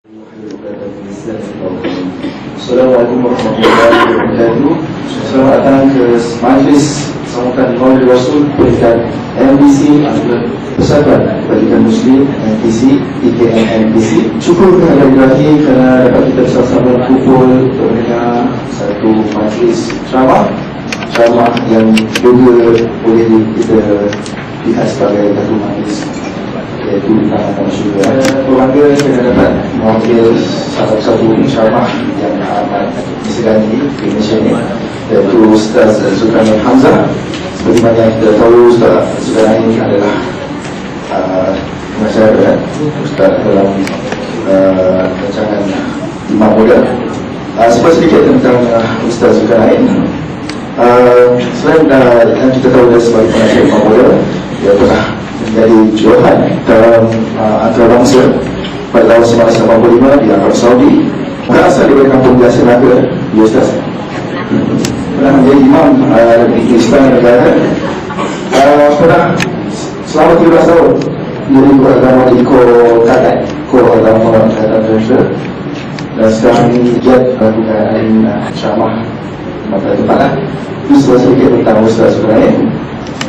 Assalamualaikum warahmatullahi wabarakatuh. Selamat datang ke Majlis Sambutan Maulid Rasul peringkat MBC Persatuan Pendidikan Muslim MPC IKM MPC. Syukur kepada Ilahi kerana dapat kita bersama-sama kumpul untuk mendengar satu majlis ceramah yang juga boleh kita lihat sebagai satu majlis iaitu tentang agama syurga. Berbangga kita dapat mewakil salah satu ceramah yang amat disegani di Malaysia ini, iaitu Ustaz Zulkarnain Hamzah. Seperti mana kita tahu, Ustaz Zulkarnain ini adalah pengacara, Ustaz dalam rancangan Imam Muda. Sebab sedikit tentang Ustaz Zulkarnain. Selain yang kita tahu dia sebagai pengacara Imam Muda, dia pernah menjadi juruhan dalam antarabangsa pada tahun 1985 di Arab Saudi. Berasal dari kampung Jasir Naga, ya Ustaz. Pernah menjadi imam di Istana Negara. Pernah selama 13 tahun menjadi guru agama di Kor Agama Katan Malaysia. Dan sekarang ini giat melakukan ceramah mata tempat. Itu sedikit tentang Ustaz Zulkarnain.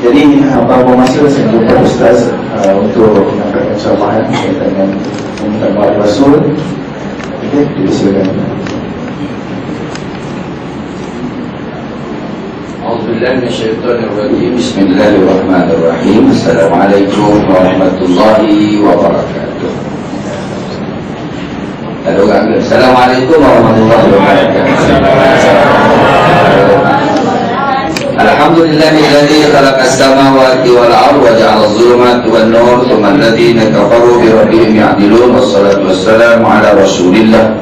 Jadi beberapa masa saya jumpa Ustaz untuk menyampaikan ceramah berkaitan dengan Sambutan Maulid Rasul. Okey, silakan. A'udzubillahi minasyaitonir rajim. Bismillahirrahmanirrahim. Assalamualaikum warahmatullahi wabarakatuh. Ada orang ke? Assalamualaikum warahmatullahi wabarakatuh. Alhamdulillahilladzi khalaqas samawati wal arda wa ja'ala adh-dhulumati wan nur thumma alladhina kafaru bi rabbihim ya'dilun. Wassalatu wassalamu ala Rasulillah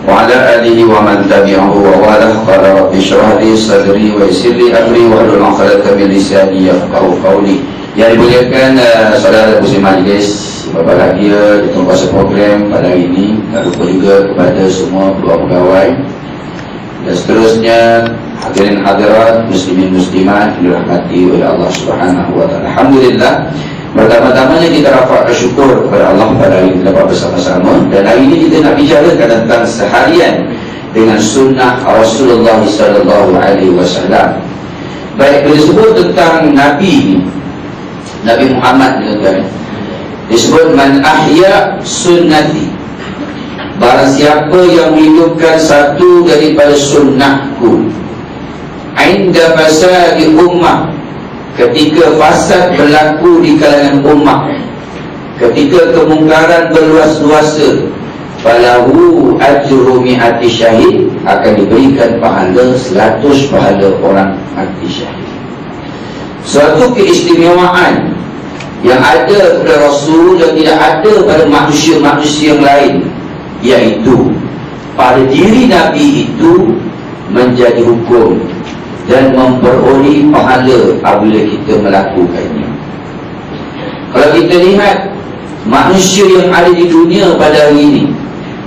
wa ala alihi wa man tabi'ahu wa walah. Qala rabbi shrah li sadri wa yassir li amri wa hlul 'uqdatam min lisani yafqahu qawli. Yang dimuliakan saudara muslim majlis, berbahagia di tempat program pada hari ini. Tak lupa juga kepada semua pegawai dan seterusnya, hadirin hadirat, muslimin muslimat dirahmati oleh Allah Subhanahu wa taala. Alhamdulillah, pertama-tamanya kita rafa'kan syukur kepada Allah pada hari ini dapat bersama-sama. Dan hari ini kita nak bicarakan tentang seharian dengan sunnah Rasulullah sallallahu alaihi wasallam. Baik, bila disebut tentang Nabi Muhammad ni, disebut man ahya sunnati, barang siapa yang menghidupkan satu daripada sunnahku, inda fasadi ummah, ketika fasad berlaku di kalangan ummah, ketika kemungkaran berluas-luasa, falahu ajru mi'ati syahid, akan diberikan pahala 100 pahala orang mati syahid. Suatu keistimewaan yang ada pada Rasul dan tidak ada pada manusia-manusia yang lain, iaitu pada diri Nabi itu menjadi hukum dan memperoleh pahala apabila kita melakukannya. Kalau kita lihat manusia yang ada di dunia pada hari ini,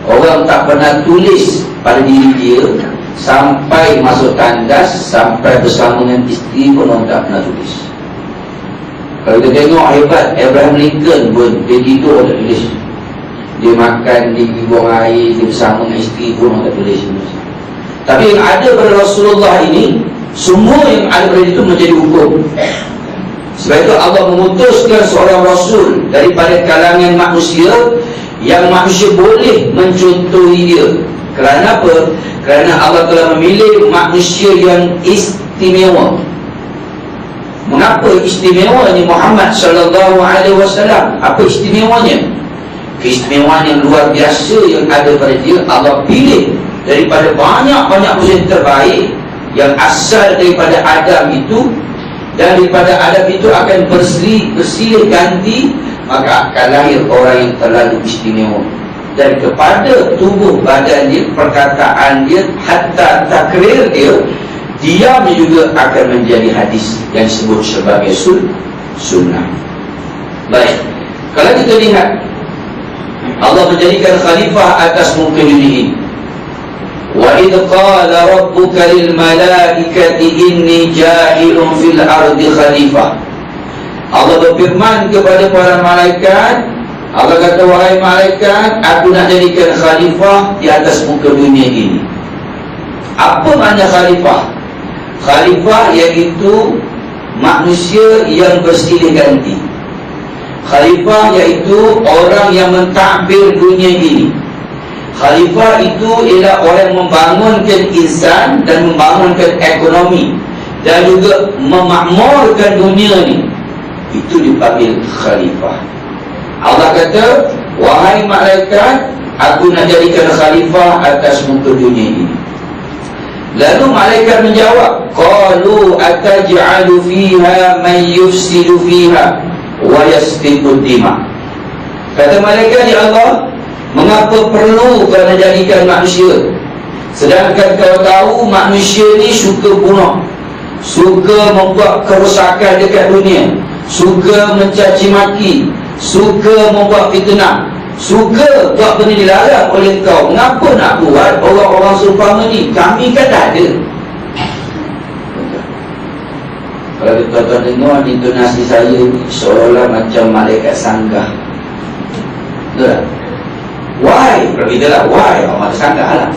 orang tak pernah tulis pada diri dia sampai masuk tandas, sampai bersama dengan isteri pun orang tak pernah tulis. Kalau kita tengok hebat Abraham Lincoln pun, dia tidur tak tulis. Dia makan, dia buang air, dia bersama dengan isteri pun orang tak tulis. Tapi yang ada pada Rasulullah ini, semua yang ada pada itu menjadi hukum. Sebab itu Allah memutuskan seorang Rasul daripada kalangan manusia yang manusia boleh mencontohi dia. Kerana apa? Kerana Allah telah memilih manusia yang istimewa. Mengapa istimewanya Muhammad sallallahu alaihi wasallam? Apa istimewanya? Keistimewaan yang luar biasa yang ada pada dia, Allah pilih daripada banyak-banyak manusia yang terbaik yang asal daripada Adam itu, dan daripada Adam itu akan bersilih ganti, maka akan lahir orang yang terlalu istimewa. Dan kepada tubuh badan dia, perkataan dia, hatta takrir dia, diamnya juga akan menjadi hadis yang disebut sebagai sunnah. Baik, kalau kita lihat, Allah menjadikan khalifah atas muka dunia ini. Wa idh qala rabbuka lil malaikati inni ja'ilun fil ardi khalifah. Allah berfirman kepada para malaikat, Allah kata, wahai malaikat, aku nak jadikan khalifah di atas muka dunia ini. Apa makna khalifah? Khalifah iaitu manusia yang bersilih ganti. Khalifah iaitu orang yang mentadbir dunia ini. Khalifah itu ialah orang yang membangunkan insan dan membangunkan ekonomi dan juga memakmurkan dunia ni. Itu dipanggil khalifah. Allah kata, wahai malaikat, aku nak jadikan khalifah atas muka dunia ini. Lalu malaikat menjawab, qalu ataj'alu fiha man yufsidu fiha wa yasfiku dima. Kata malaikat, ya Allah, mengapa perlu kau nak jadikan manusia, sedangkan kau tahu manusia ni suka bunuh, suka membuat kerosakan dekat dunia, suka mencaci maki, suka membuat fitnah, suka buat benda dilarang oleh kau. Mengapa nak buat orang-orang seumpama ni? Kami kan dah ada. Kalau tuan-tuan dengar intonasi saya ni, seolah macam malaikat sanggah. Betul tak? Why? Kalau kita lah, why? Malaikat sanggah lah.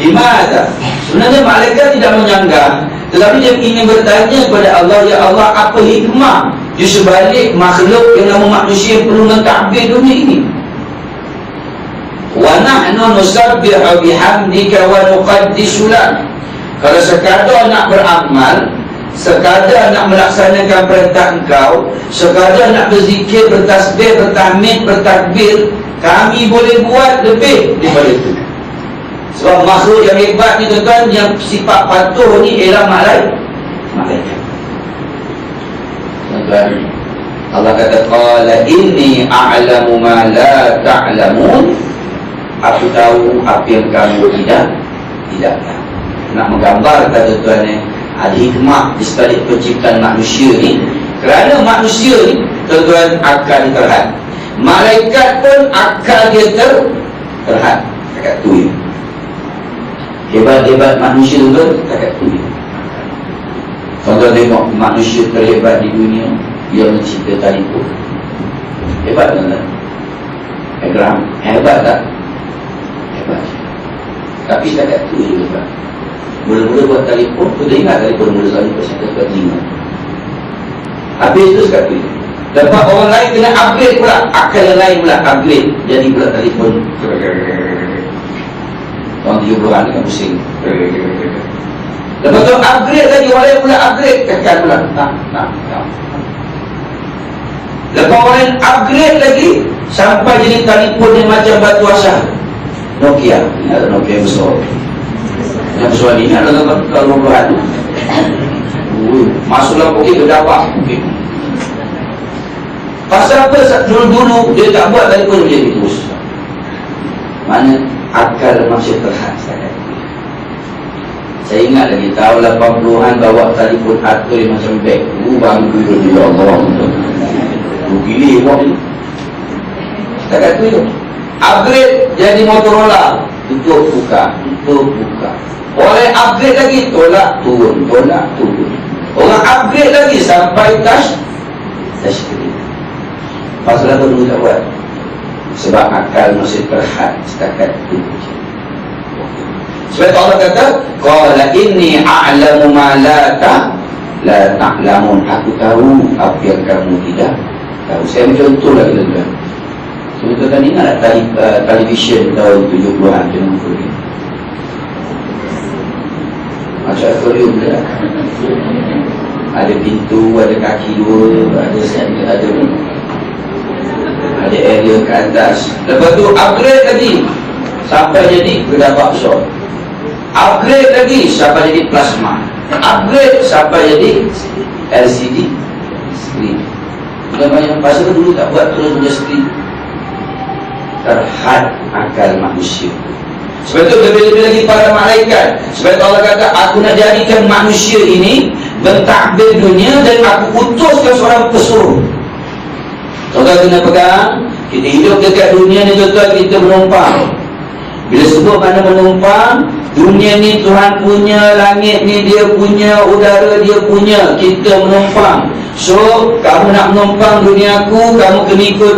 Gimana? Sebenarnya malaikat tidak menyanggah, tetapi dia ingin bertanya kepada Allah, ya Allah, apa hikmah di sebalik makhluk yang nama manusia perlu mentadbir dunia ini? Wa nahnu nusabbihu bihamdika wa nuqaddisu lak. Kalau sekadar nak beramal, sekadar nak melaksanakan perintah engkau, sekadar nak berzikir, bertasbih, bertahmid, bertakbir, kami boleh buat lebih daripada itu. Sebab makhluk yang hebat ni tuan-tuan, yang sifat patuh ni ialah malaikat. Tuan-tuan, Allah kata, qala inni a'lamu ma la ta'lamun. Aku tahu apa yang kamu tidak tahu. Nak menggambarkan tuan-tuan ni, ada hikmah di sebalik penciptaan manusia ni. Kerana manusia ni, tuan-tuan, akal terhad. Malaikat pun akal dia terhad. Dekat tu ya. Hebat-hebat manusia tu dekat tu ya. Tuan-tuan tengok manusia terhebat di dunia, dia mencipta telefon. Hebat tak? Abraham, hebat tak? Hebat. Tapi setakat tu je hebat. Mula-mula buat telefon, kita ingat telefon mula selalu bersyakat buat jingat. Habis tu setakat tu je. Lepas orang lain kena upgrade pula, akal yang lain pula upgrade, jadi pula telefon. Orang 70-an kan pusing. Lepas tu upgrade lagi, orang lain pula upgrade, kakak pula. Lepas orang lain upgrade lagi, sampai jadi telefon yang macam batu asah. Nokia, ada Nokia besar. Yang besar ni ada kalau 20-an. Masuklah pergi ke dapat. Pasal apa dulu-dulu dia tak buat telefon macam itu? Mana akal manusia terhad sekali. Saya ingat lagi tahun 80-an bawa telefon atur yang macam beg. Bangga ya Allah. Gila buat ni. Setakat tu je. Upgrade jadi Motorola. Tutup buka, tutup buka. Orang upgrade lagi, tolak turun, tolak turun. Orang upgrade lagi sampai touch screen. Pasal apa dulu tak buat? Sebab akal masih terhad setakat itu. Sebab Allah kata, qala inni a'lamu ma la ta'lamun. Aku tahu apa yang kamu tidak tahu. Saya contoh lagi tuan-tuan. Tuan-tuan ingat tak televisyen tahun 70-an macam ni? Macam akuarium dia. Ada pintu, ada kaki dua, ada area ke atas. Lepas tu upgrade lagi sampai jadi kedabak besar. Upgrade lagi sampai jadi plasma. Upgrade sampai jadi LCD screen. Sudah banyak pasal dulu tak buat terus punya screen. Terhad akal manusia. Sebab itu lebih-lebih lagi para malaikat. Sebab itu Allah kata, aku nak jadikan manusia ini mentadbir dunia dan aku utuskan seorang pesuruh. Tuan-tuan kena pegang, kita hidup dekat dunia ni tuan-tuan, kita menumpang. Bila sebut mana menumpang, dunia ni Tuhan punya, langit ni dia punya, udara dia punya, kita menumpang. So, kamu nak menumpang dunia aku, kamu kena ikut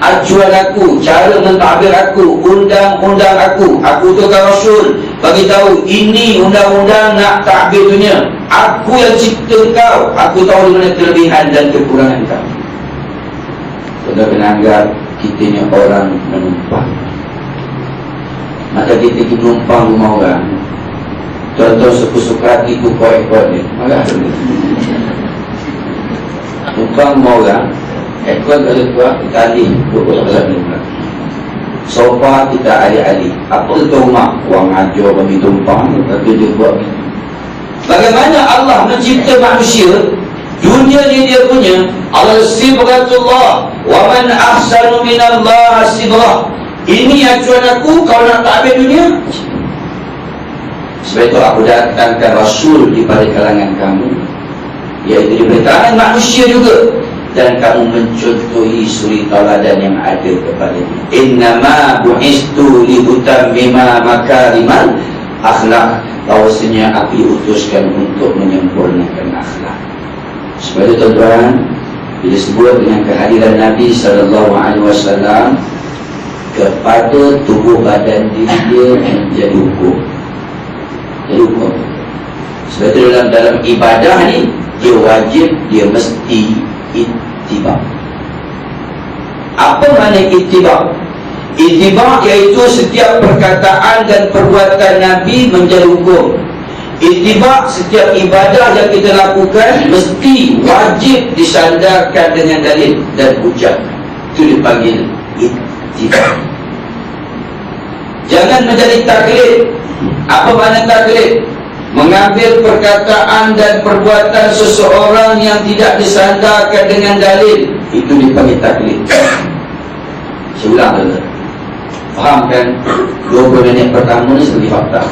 acuan aku, cara mentadbir aku, undang-undang aku tukar Rasul bagi tahu ini undang-undang nak takbir dunia. Aku yang cipta kau, aku tahu di mana kelebihan dan kekurangan kau. Sudah kena anggap kita ni orang menumpang. Maka kita pergi menumpang rumah orang, contoh suka-suka hati ku kau-ekor ni, maka numpang rumah orang, ekor kalau kuat kita alih, duduk dalam rumah. Sofa kita alih-alih. Apa itu rumah? Orang ajar bagi tumpang, tapi dia buat begitu. Bagaimana Allah mencipta manusia? Dunia ni dia punya. Allah sibratullah, wa man ahsanu minallah sibrah. Ini acuan aku, kau nak takbir dunia. Sebab itu aku datangkan Rasul di balik kalangan kamu, iaitu di balik kalangan manusia juga, dan kamu mencontohi suri tauladan yang ada kepadanya. Innama bu'istu liutammima makarimal akhlak. Bahawasanya aku diutuskan untuk menyempurnakan akhlak. Sebab itu tuan-tuan, bila sebut dengan kehadiran Nabi SAW kepada tubuh badan dia menjadi hukum. Jadi hukum. Sebab itu dalam ibadah ni, dia wajib, dia mesti ittiba. Apa makna ittiba? Ittiba iaitu setiap perkataan dan perbuatan Nabi menjadi hukum. Ittiba, setiap ibadah yang kita lakukan mesti wajib disandarkan dengan dalil dan hujah. Itu dipanggil ittiba. Jangan menjadi taklid. Apa makna taklid? Mengambil perkataan dan perbuatan seseorang yang tidak disandarkan dengan dalil, itu dipanggil taklid. Saya ulang dulu. Faham kan? 20 minit pertama ni sebagai fakta.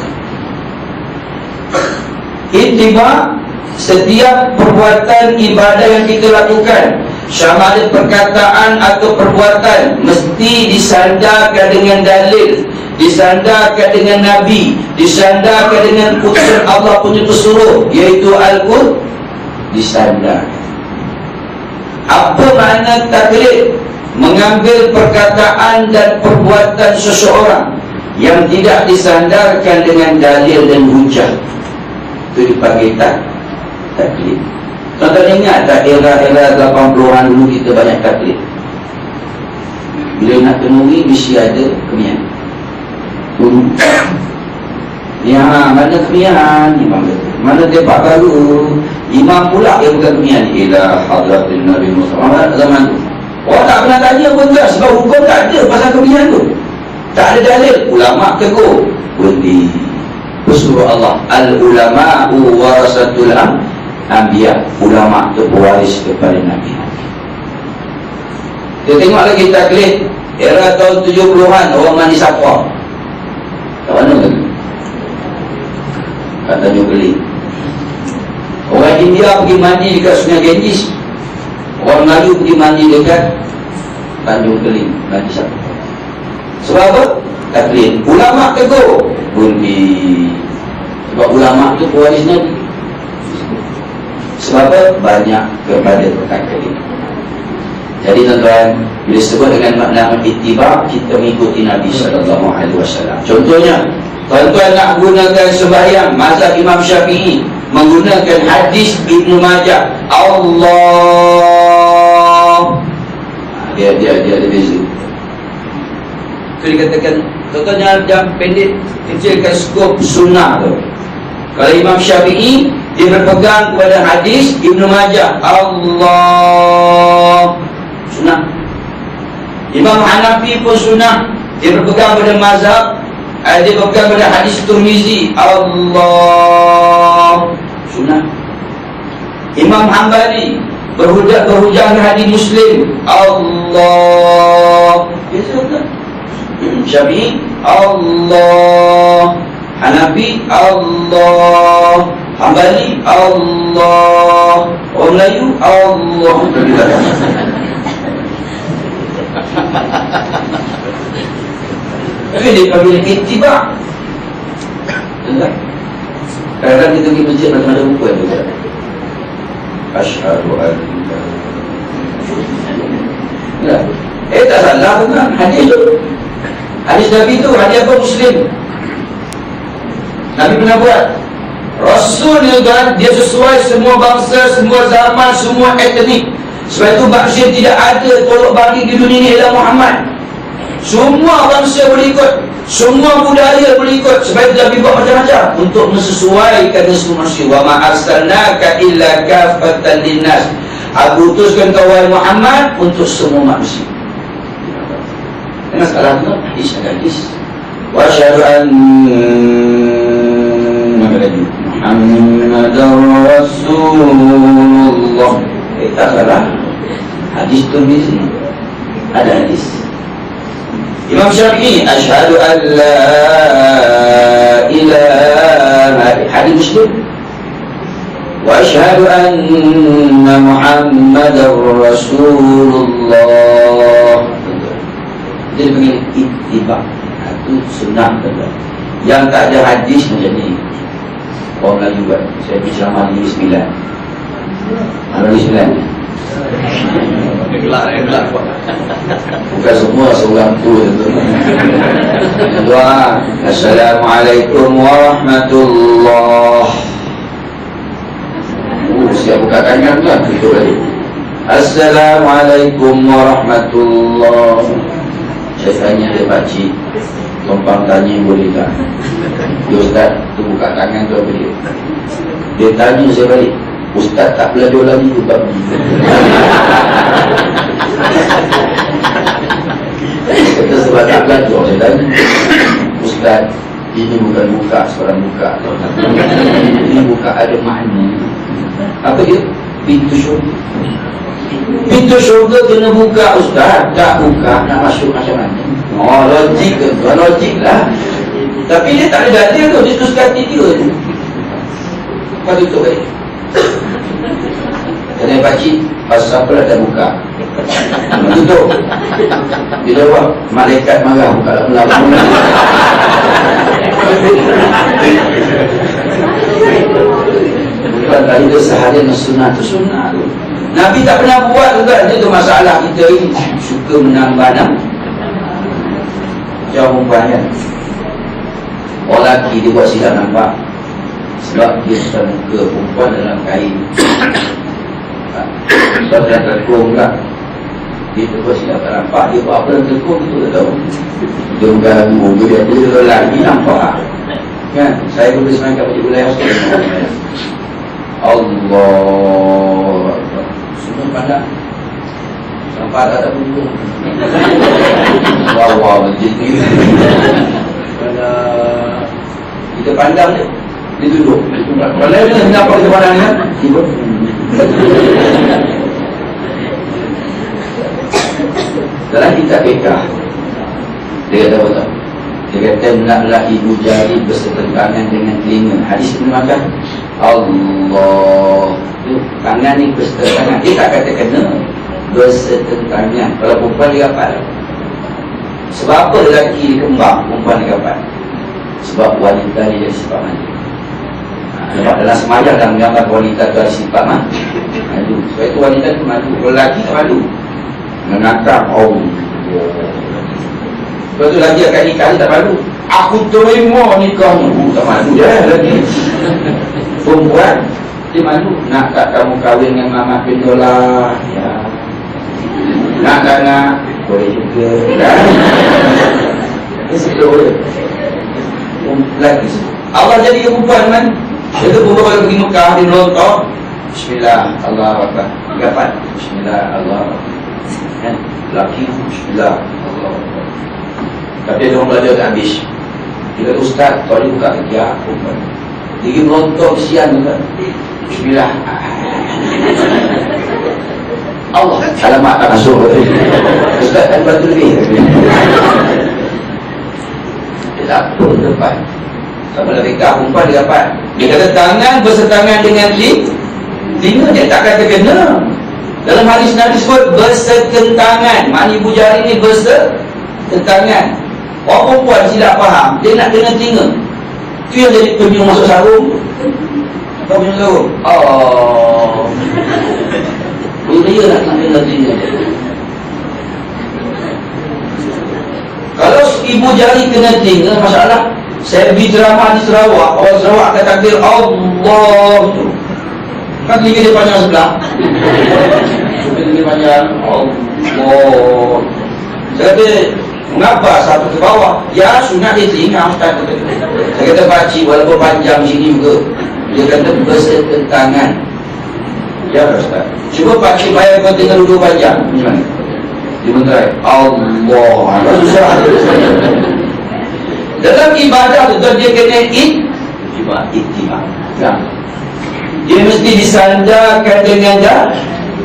Ittiba, setiap perbuatan ibadah yang kita lakukan, sama ada perkataan atau perbuatan, mesti disandarkan dengan dalil, disandarkan dengan Nabi, disandarkan dengan putusan Allah punya pesuruh, iaitu Al-Quran. Disandarkan. Apa makna taklid? Mengambil perkataan dan perbuatan seseorang yang tidak disandarkan dengan dalil dan hujah, itu dipanggil taklid. Tuan-tuan ingat tak, era-era 80-an dulu kita banyak taklid. Bila nak temui mesti ada kemian. Ya, mana kemian? Imam betul. Mana tempat baru? Imam pula yang bukan kemian. Ila hadratin Nabi Muhammad zaman tu. Orang tak pernah tanya pun tak, sebab hukum tak ada pasal kemian tu. Tak ada dalil. Ulama tegur, berhenti. Pesuruh Allah, al-ulama'u warasatul anbiya. Ulama itu pewaris kepada Nabi. Kita tengok lagi taklid era tahun 70-an, orang mandi sapwa. Kat mana lagi? Kat Tanjung Keling. Orang India pergi mandi dekat Sungai Ganges. Orang Melayu pergi mandi dekat Tanjung Keling, mandi sapwa. Sebab apa? Taklid. Ulama tegur, berhenti. Sebab ulama itu pewaris Nabi. Sebab apa? Banyak kepada taklid. Jadi tuan-tuan, bila sebut dengan makna ittiba, kita mengikuti Nabi SAW. Contohnya, tuan-tuan nak gunakan sembahyang mazhab Imam Syafi'i, menggunakan hadis Ibnu Majah, Allah. Dia beza. Itu dikatakan, tuan-tuan jangan pendek, kecilkan skop sunnah tu. Kalau Imam Syafi'i, dia berpegang kepada hadis Ibnu Majah, Allah, sunnah. Imam Hanafi pun sunnah, dia berpegang pada mazhab, dia berpegang pada hadis Tirmizi, Allah, sunnah. Imam Hanbali berhujang hadis Muslim, Allah, biasa tak? Syafi'i, Allah. Hanafi, Allah. Hanbali, Allah. Orang Melayu, Allah. Tapi dia panggil ittiba. Kadang-kadang kita pergi masjid macam ada buku yang berkata Asyhadu an la ilaha illallah. Tak salah kan? Hadis tu. Hadis Nabi tu, hadis apa Muslim? Nabi pernah buat. Rasul ni kan, dia sesuai semua bangsa, semua zaman, semua etnik. Sebab itu bangsa tidak ada tolak bagi di dunia ni ialah Muhammad. Semua bangsa boleh ikut, semua budaya boleh ikut. Sebab itu Nabi buat macam-macam untuk menyesuaikan semua manusia. Wa ma arsalnaka illa kafatan linnas. Aku utuskan kau wahai Muhammad untuk semua manusia. Dengan salah tu hadis ada hadis. Wa asyhadu anna Muhammadar Rasulullah. Tak salah. Hadis tu di sini. Ada hadis. Imam Syafi'i asyhadu an la ilaha, hadis Muslim. Wa asyhadu anna Muhammadar Rasulullah. Dia panggil ittiba. Itu sunnah kata. Yang tak ada hadis macam ni. Orang Melayu buat. Saya pergi ceramah di Negeri Sembilan. Negeri Sembilan. Gelak. Bukan semua seorang tu. Doa. Assalamualaikum warahmatullahi. Siap buka tangan kan? Tutup balik. Assalamualaikum warahmatullahi. Saya tanya dia pakcik, tumpang tanya boleh tak? Ya Ustaz, tu buka tangan tu apa dia? Dia tanya saya balik, Ustaz tak belajar lagi tu bab ni. Kata sebab tak belajar, saya tanya, Ustaz, ini bukan buka seorang buka. Ini buka ada makna. Apa dia? Pintu syurga. Pintu syurga kena buka Ustaz. Tak buka nak masuk macam mana? Oh logik ke? Bukan logik lah. Tapi dia tak ada dada tu. Dia terus hati dia tu. Lepas tutup balik. Kena pakcik, pasal apa dah buka? Tutup. Dia jawab, malaikat marah buka lama-lama. Bukan tadi dia seharian sunnah tu sunnah tu. Nabi tak pernah buat juga. Itu masalah kita ini suka menambah-nambah. Jauh perempuan kan, orang lelaki dia buat silap nampak. Sebab dia sudah muka perempuan dalam kain. Sebab dia terkong pula. Dia buat silap tak nampak. Dia buat apa dalam terkong itu tak tahu. Dia mengganggu. Dia lelaki nampak kan. Saya boleh semangat pada wilayah Allah. Semua pandang. Sampai tak ada punggung. Wow, masjid ni. Kita pandang dia. Dia duduk. Kalau lain ni kenapa kita pandang dia? Tiba. Dalam kitab fikah, dia kata apa tak? Dia kata naklah ibu jari bersetentangan dengan telinga. Hadis Ibnu Majah. Allah. Tangan ni bersetentangan. Dia tak kata kena bersetentangan. Kalau perempuan dia dapat. Sebab apa lelaki dia kembang, perempuan dia dapat? Sebab wanita dia ada sifat mandi. Sebab dalam semajah dah menggambar wanita tu ada sifat mandi. Sebab itu wanita tu malu. Lelaki tak malu. Menakam Sebab tu lagi akan nikah dia tak malu. Aku terima nikahnya. Tak malu je lagi. Perempuan dia malu. Nak tak kamu kahwin dengan Mama Pindola? Ya. Nak tak nak? Boleh juga kan? Dia sebelum boleh. Lagi Allah jadi perempuan kan? Dia tu perempuan kalau pergi Mekah, dia melontok Bismillah, Allah Akbar. Dapat Bismillah, Allah Akbar. Kan? Laki Bismillah, Allah Akbar. Tapi ada orang belajar tak habis. Dia kata Ustaz, kalau dia buka kaki aku perempuan, dia pergi melontok kesian juga. Bismillah. Allah, alamak tak masuk. Ustaz kan bantu lebih. Dia tak perlu depan. Sama lah fikah perempuan dia dapat. Dia kata tangan bersetangan dengan telinga. Dia tak kata kena. Dalam hadis Nabi sebut bersetentangan. Maknanya ibu jari ni bersetentangan. Orang perempuan silap faham, dia nak kena telinga. Itu yang jadi penyung masuk sarung. Kau penyung sarung. Oh, dia nak kena telinga. Kalau ibu jari kena tinggal, masalah. Saya pergi ceramah di Sarawak, orang Sarawak akan takbir Allah tu. Kan telinga dia panjang sebelah. Telinga dia panjang Allah. Saya kata, mengapa satu ke bawah? Ya, sunat dia telinga Ustaz. Saya kata, pakcik walaupun panjang sini juga, dia kata bersetentangan. Ya Ustaz, cuba pakcik bayar kau tinggal duduk panjang. Macam mana? Dia menterai Allah. Susah. Dalam ibadah tu dia kena ittiba. Ya. Dia mesti disandarkan dengan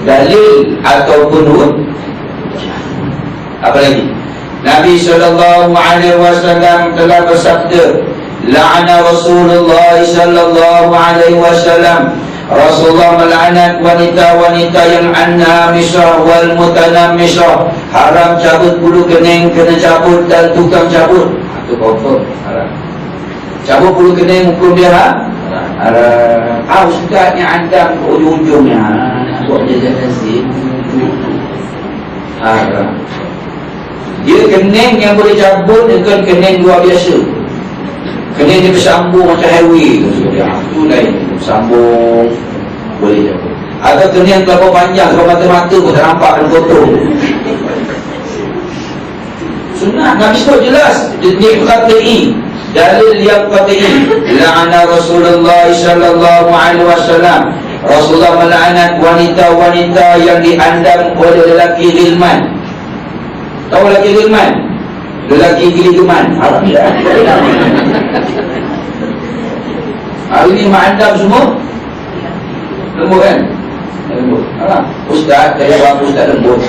dalil ataupun hujjah. Apa lagi? Nabi SAW telah bersabda, la'ana Rasulullah SAW. Rasulullah melaknat wanita-wanita yang an-namisah wal mutanammisah. Haram cabut bulu kening, kena cabut, dan tukang cabut. Itu confirm haram. Cabut bulu kening hukum dia haram. Ustaz yang andam ke ujung-ujungnya, buat dia jangan haram. Dia kening yang boleh cabut dengan kening luar biasa. Kening dia bersambung macam highway tu. Itu lain. Sambung boleh cabut. Atau kening terlalu panjang sebab mata-mata pun tak nampak dan potong. Sunnah Nabi sebut jelas. Dia qat'i. Dalil yang qat'i. La'ana Rasulullah sallallahu alaihi wasallam. Rasulullah melaknat wanita-wanita yang diandam oleh lelaki ghilman. Tahu lelaki ghilman? Lelaki giligeman. Haram tak? Hari ni mak andam semua lembut kan? Lembut. Haram. Ustaz, saya buat ustaz lembut.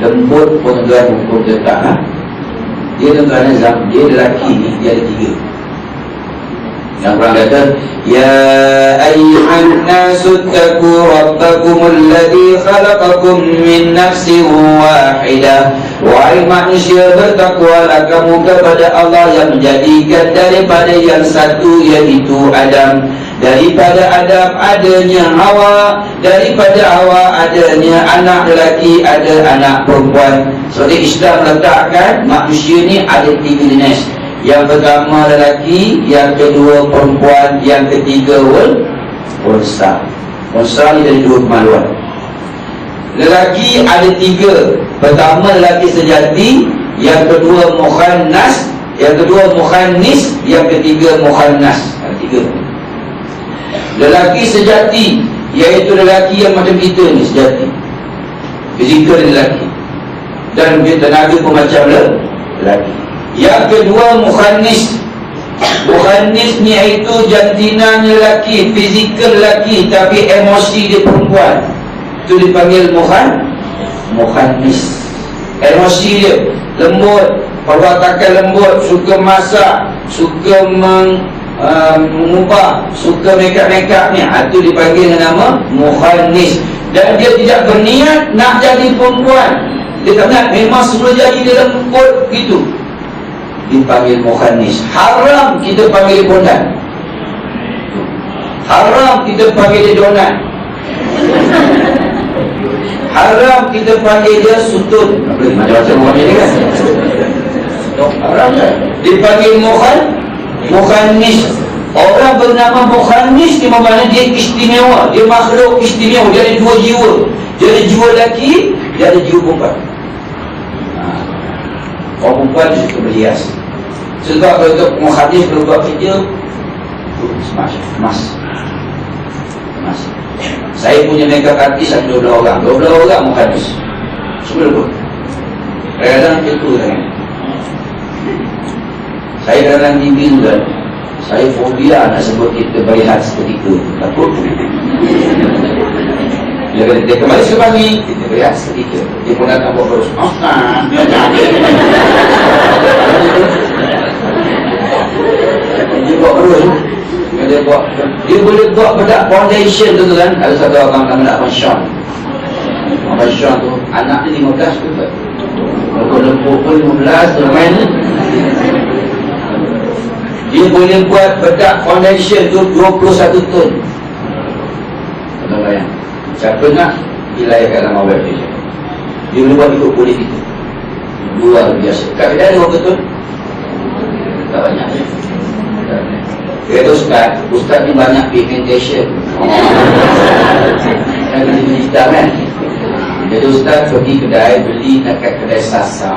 Lembut pun tuan hukum tetap. Dia tuan dia lelaki ni, dia ada 3. Yang Quran kata, ya ayyuhan nasu taqu rabbakumul ladzi khalaqakum min nafsin wahidah. Wahai manusia, bertakwalah kamu kepada Allah yang menjadikan daripada yang satu, iaitu Adam. Daripada Adam adanya Hawa, daripada Hawa adanya anak lelaki, ada anak perempuan. Seperti Islam letakkan manusia ni ada 3 jenis. Yang pertama lelaki, yang kedua perempuan, yang ketiga unsa. Unsa ni dari 2 kemaluan. Lelaki ada 3. Pertama lelaki sejati, yang kedua mukhannas, yang kedua mukhannis, yang ketiga mukhannas. Ada 3. Lelaki sejati, iaitu lelaki yang macam kita ni, sejati. Fizikal lelaki. Dan dia tenaga pun macam lelaki. Yang kedua mukhannis. Mukhannis ni iaitu jantinanya lelaki, fizikal lelaki, tapi emosi dia perempuan. Itu dipanggil mukhannis. Emosi dia lembut, perwatakan lembut, suka masak, suka mengubah, suka make-up ni. Itu dipanggil dengan nama mukhannis. Dan dia tidak berniat nak jadi perempuan. Dia tak nak, memang semula jadi dia lembut gitu, dipanggil mukhannis. Haram kita panggil bondan. Haram kita panggil dia donat. Haram kita panggil dia sutun. Macam-macam orang ni kan. Haram kan? Dipanggil mukhannis. Orang bernama mukhannis ni maknanya dia istimewa. Dia makhluk istimewa. Dia ada 2 jiwa. Dia ada jiwa lelaki, dia ada jiwa perempuan. Orang perempuan dia suka berhias. Sebab kalau mukhannis kalau buat kerja emas. Saya punya makeup artist ada 12 orang. 12 orang mukhannis. Semua lembut. Kadang-kadang macam tu kan. Saya kadang-kadang mimpi tu kan, saya fobia nak sebut kita berehat seketika. Takut. Dia kata, dia kembali ke pagi, kita berehat seketika. Dia pun datang buat terus. Dia buat terus. Dia boleh buat bedak foundation tu kan. Ada satu orang nama Abang Syam. Abang Syam tu anak dia 15 tu kan. Kalau lembut pun 15 tu main. Dia boleh buat bedak foundation tu 21 ton. Kau bayang. Siapa nak dilayarkan dalam web dia boleh buat ikut kulit itu. Luar biasa. Kat kedai ada betul? Tak banyak. Kata Ustaz ni banyak pigmentation. Kan kita kan. Jadi Ustaz pergi kedai, beli dekat kedai Sasa.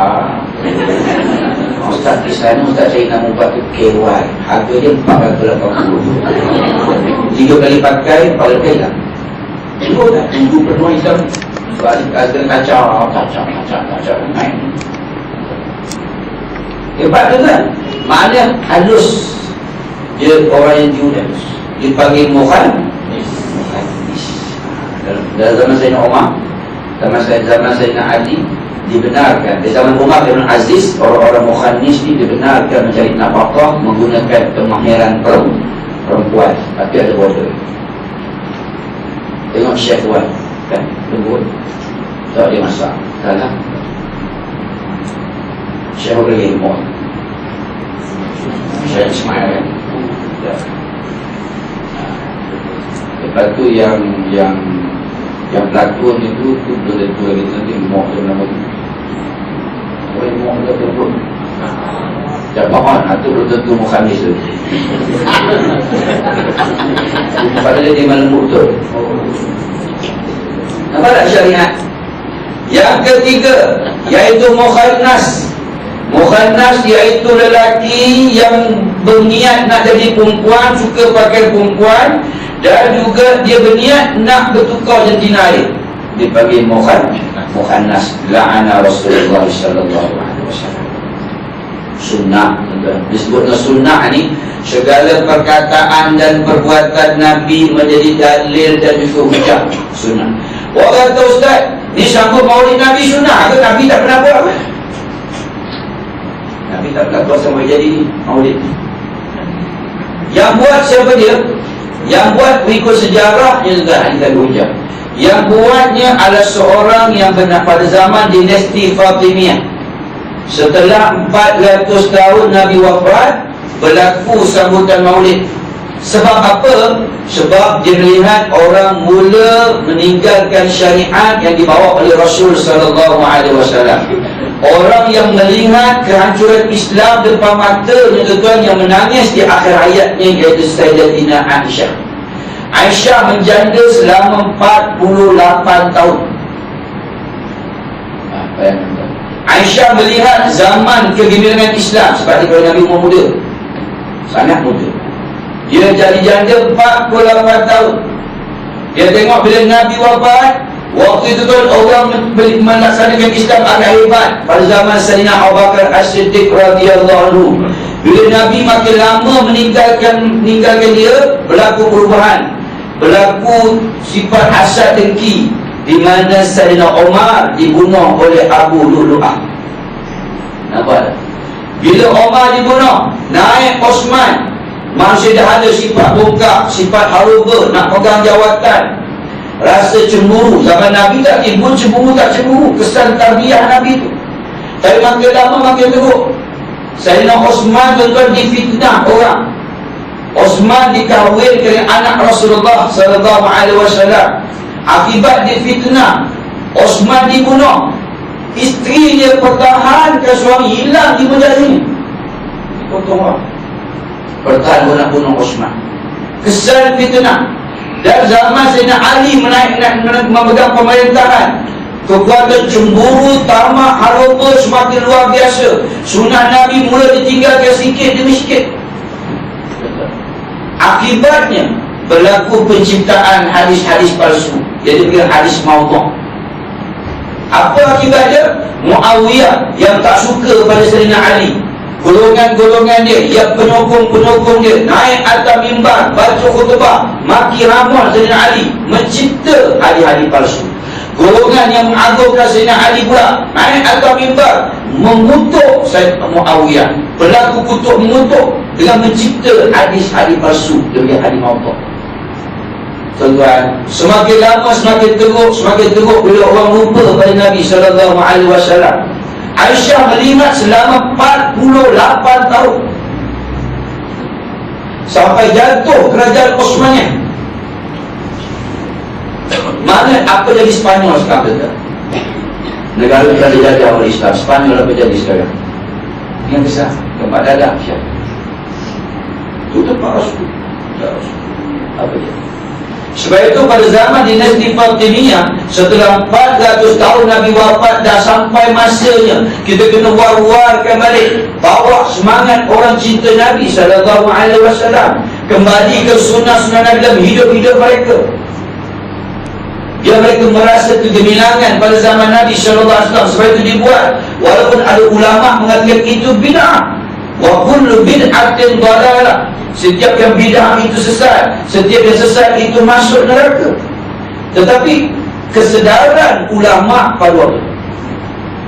Ustaz di sana, Ustaz cari nama ubat tu KY. Harga dia 480. 3 kali pakai, 4 kali lah. Tunggu tak? Tunggu penuh hitam. Balik kacau. Naik. Hebat tu kan? Mana halus. Dia orang yang diulas. Dipanggil Muhannis. Dalam zaman Sayyidina Umar, zaman Sayyidina Ali, dibenarkan. Di zaman Umar bin Aziz, orang-orang Muhannis ni dibenarkan mencari nafkah menggunakan kemahiran perempuan. Tapi ada border. Tengok Syekh Wan kan, tunggu tak dia masak salah Syekh boleh ilmu Syekh Ismail kan. Lepas tu yang pelakon itu tu betul-betul lagi nanti ilmu tu nama tu ilmu tu betul Japahan itu betul-betul Muhannis tu. Padahal dia malam betul. Nampak tak syariat? Yang ketiga, iaitu Muhannas. Muhannas iaitu lelaki yang berniat nak jadi perempuan, suka pakai perempuan, dan juga dia berniat nak bertukar jantina air. Dipanggil Muhannas. La'ana Rasulullah sallallahu alaihi wasallam. Sunnah, disebutnya sunnah ni segala perkataan dan perbuatan Nabi menjadi dalil dan juga hujah. Sunnah. Orang kata Ustaz, ni sambut maulid Nabi sunnah ke? Nabi tak pernah buat apa? Nabi tak pernah buat sampai jadi maulid. Yang buat siapa dia? Yang buat berikut sejarahnya juga ada hujah. Yang buatnya adalah seorang yang benar pada zaman dinasti Fatimiyah. Setelah 400 tahun Nabi wafat, berlaku sambutan maulid. Sebab apa? Sebab dia melihat orang mula meninggalkan syariat yang dibawa oleh Rasul sallallahu alaihi wasallam. Orang yang melihat kehancuran Islam depan matanya, tuan-tuan, yang menangis di akhir hayatnya iaitu Sayyidatina Aisyah. Aisyah menjanda selama 48 tahun. Aisyah melihat zaman kegemilangan Islam. Sebab dia Nabi umur muda, sangat muda. Dia jadi janda 48 tahun. Dia tengok bila Nabi wafat, waktu itu tuan, orang melaksanakan Islam agak hebat. Pada zaman Sayyidina Abu Bakar As-Siddiq radhiyallahu anhu. Bila Nabi makin lama meninggalkan dia, berlaku perubahan. Berlaku sifat hasad dengki, di mana Sayyidina Umar dibunuh oleh Abu Lu'lu'ah. Nampak? Bila Umar dibunuh, naik Osman. Manusia dah ada sifat bongkak, sifat haruba, nak pegang jawatan, rasa cemburu. Zaman Nabi tak timbul cemburu, tak cemburu. Kesan tarbiyah Nabi tu. Tapi makin lama makin teruk. Sayyidina Osman tuan-tuan difitnah orang. Osman dikahwin dengan anak Rasulullah sallallahu alaihi wasallam. Akibat difitnah, Osman dibunuh. Isteri dia pertahankan suami, hilang di penjara. Dipotong orang. Bertahan nak bunuh Osman. Kesan fitnah. Dan zaman Sayyidina Ali memegang pemerintahan, kekuatan cemburu, tamak, haruba semakin luar biasa. Sunnah Nabi mula ditinggalkan sikit demi sikit. Akibatnya berlaku penciptaan hadis-hadis palsu. Jadi bukan hadis maudhu'. Apa akibatnya? Muawiyah yang tak suka pada Sayyidina Ali, golongan-golongan dia, yang penyokong-penyokong dia, naik atas mimbar, baca khutbah, maki ramuan Sayyidina Ali, mencipta hadis-hadis palsu. Golongan yang mengagungkan Sayyidina Ali pula naik atas mimbar, mengutuk Sayyidina Muawiyah. Berlaku kutuk mengutuk dengan mencipta hadis-hadis palsu, demi hadis maudhu'. Tuan-tuan, semakin lama semakin teruk bila orang lupa pada Nabi sallallahu alaihi wasallam. Aisyah melihat selama 48 tahun sampai jatuh kerajaan Osmaniyah. Mana apa jadi Spanyol sekarang, tuan? Negara telah dijajah oleh Islam. Spanyol apa jadi sekarang? Yang besar, tempat dagang siapa? Tutup Pak Rasul. Ya Rasul. Apa dia? Sebab itu pada zaman dinasti Fatimiyah, setelah 400 tahun Nabi wafat, dah sampai masanya kita kena war-warkan balik, bawa semangat orang cinta Nabi SAW kembali ke sunnah-sunnah Nabi dalam hidup-hidup mereka. Biar mereka merasa kegemilangan pada zaman Nabi SAW. Sebab itu dibuat, walaupun ada ulama mengatakan itu bid'ah, wa kullu bid'atin dhalalah. Setiap yang bid'ah itu sesat, setiap yang sesat itu masuk neraka. Tetapi kesedaran ulama pada waktu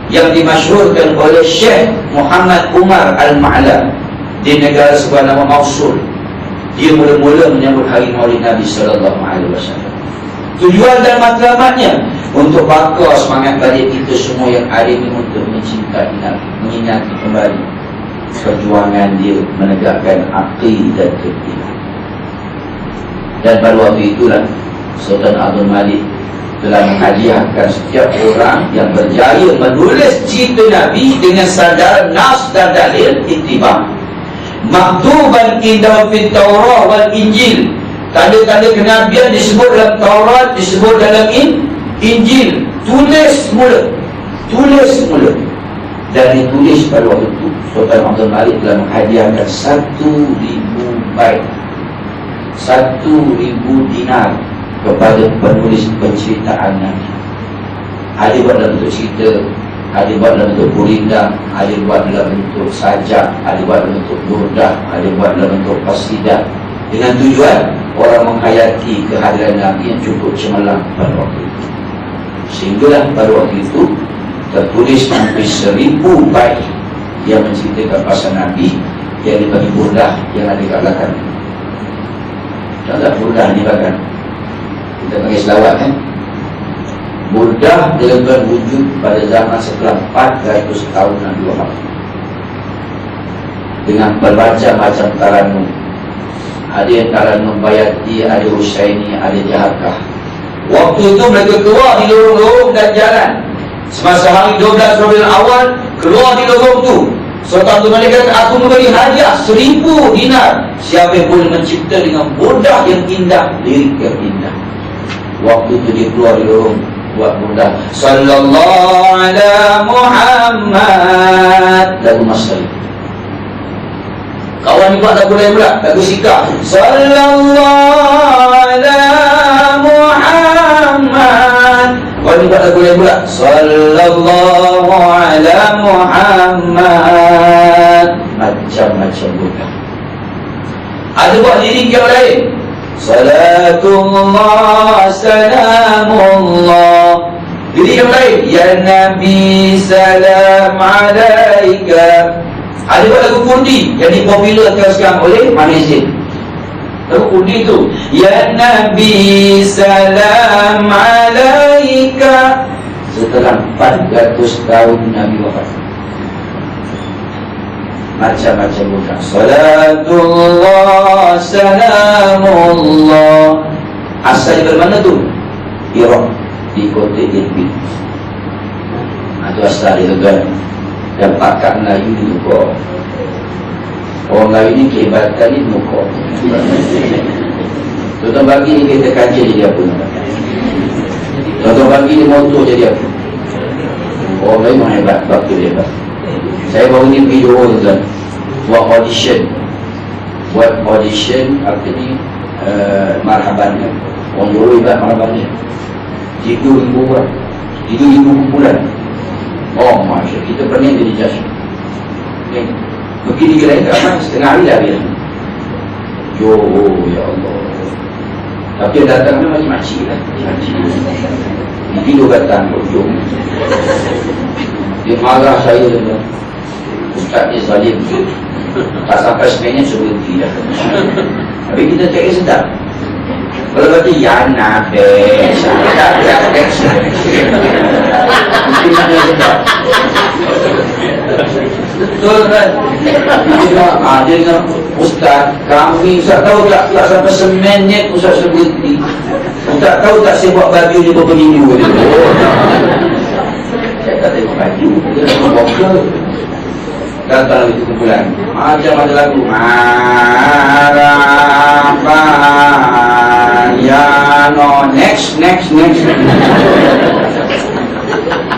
yang dimasyhurkan oleh Syekh Muhammad Umar Al-Ma'la di negara sebuah nama Mosul, dia mula-mula menyambut hari Maulid Nabi SAW. Tujuan dan matlamatnya untuk bakar semangat balik kita semua yang hari ini untuk mencintai Nabi, mengingati kembali perjuangan dia menegakkan aqidah keimanan. Dan pada waktu itulah Sultan Abdul Malik telah menghadiahkan setiap orang yang berjaya menulis cerita Nabi dengan sadar nas dan dalil ittiba, maktuban indahu fit Taurah wal Injil. Tanda-tanda kenabian disebut dalam Taurat, disebut dalam Injil. Tulis mula. Dan ditulis pada waktu itu Sultan Abdul Malik telah menghadiahkan 1,000 baik, 1,000 dinar kepada penulis penceritaan Nabi. Ada buat dalam bentuk cerita, ada buat dalam bentuk burindang, ada buat dalam bentuk sajak, ada buat dalam bentuk burdah, ada buat dalam bentuk qasidah, dengan tujuan orang menghayati kehadiran Nabi yang cukup cemerlang pada waktu itu. Sehinggalah pada waktu itu tertulis hampir 1,000 bait yang menceritakan pasal Nabi yang dibagi burdah yang ada kat belakang. Contoh burdah ni bahkan kita panggil selawat kan. Burdah dengan wujud pada zaman setelah 400 tahun Nabi wafat, dengan berbaca macam taranum. Ada yang taranum bayati, ada Husaini, ada Jahakah. Waktu itu mereka keluar di lorong-lorong dan jalan. Semasa hari 12 Rabiul Awal, keluar di lorong tu, Sultan Abdul Malik kata, aku memberi hadiah 1,000 dinar siapa yang boleh mencipta dengan burdah yang indah, lirik yang indah. Waktu tu dia keluar di lorong buat burdah, sallallahu ala Muhammad, lagu Masri. Kawan ni buat lagu lain pula, lagu Sika, sallallahu ala Muhammad. Kawan ni buat lagu lain pula, sallallahu ala Muhammad. Macam-macam burdah. Ada buat lirik yang lain, salatullah salamullah. Lirik yang lain, ya Nabi salam alaika. Ada buat lagu kurdi yang dipopularkan sekarang oleh Malaysia. Lagu kurdi tu, ya Nabi salam alaika, setelah 400 tahun Nabi wafat. Macam-macam bukan. Salatullah salamullah. Asalnya dari mana tu? Iraq, di kota Irbil. Itu asal dia tuan. Dan pakar Melayu di muka. Orang Melayu ni kehebatan ni muka. Tuan-tuan bagi ni kereta kaca jadi apa? Tuan-tuan bagi ni motor jadi apa? Orang Melayu memang hebat, bakal dia hebat. Saya baru ni pergi Johor tuan, buat audition apa ni, marhaban kan. Orang Johor hebat marhaban ni 3,000 orang, 3,000 kumpulan. Oh Masya, kita pening jadi judge. Pergi di lain tak apa, setengah hari dah dia. Johor, ya Allah. Tapi yang datang tu macam makcik lah, dia tidur datang ke ujung. Dia marah saya tuan, ustaz ni zalim. Tak sampai sebenarnya suruh berhenti dah. Tapi kita cakap sedap. Kalau kata ya Nabi saya tak action. Mungkin mana sedap. Betul kan? Dia dengan ustaz, kami ustaz tahu tak sampai semenit ustaz suruh berhenti. Ustaz tahu tak saya buat baju ni berapa minggu dia. tak tengok baju, dia tengok bokal. Datang lagi kumpulan, macam ada lagu harapan ya no, next.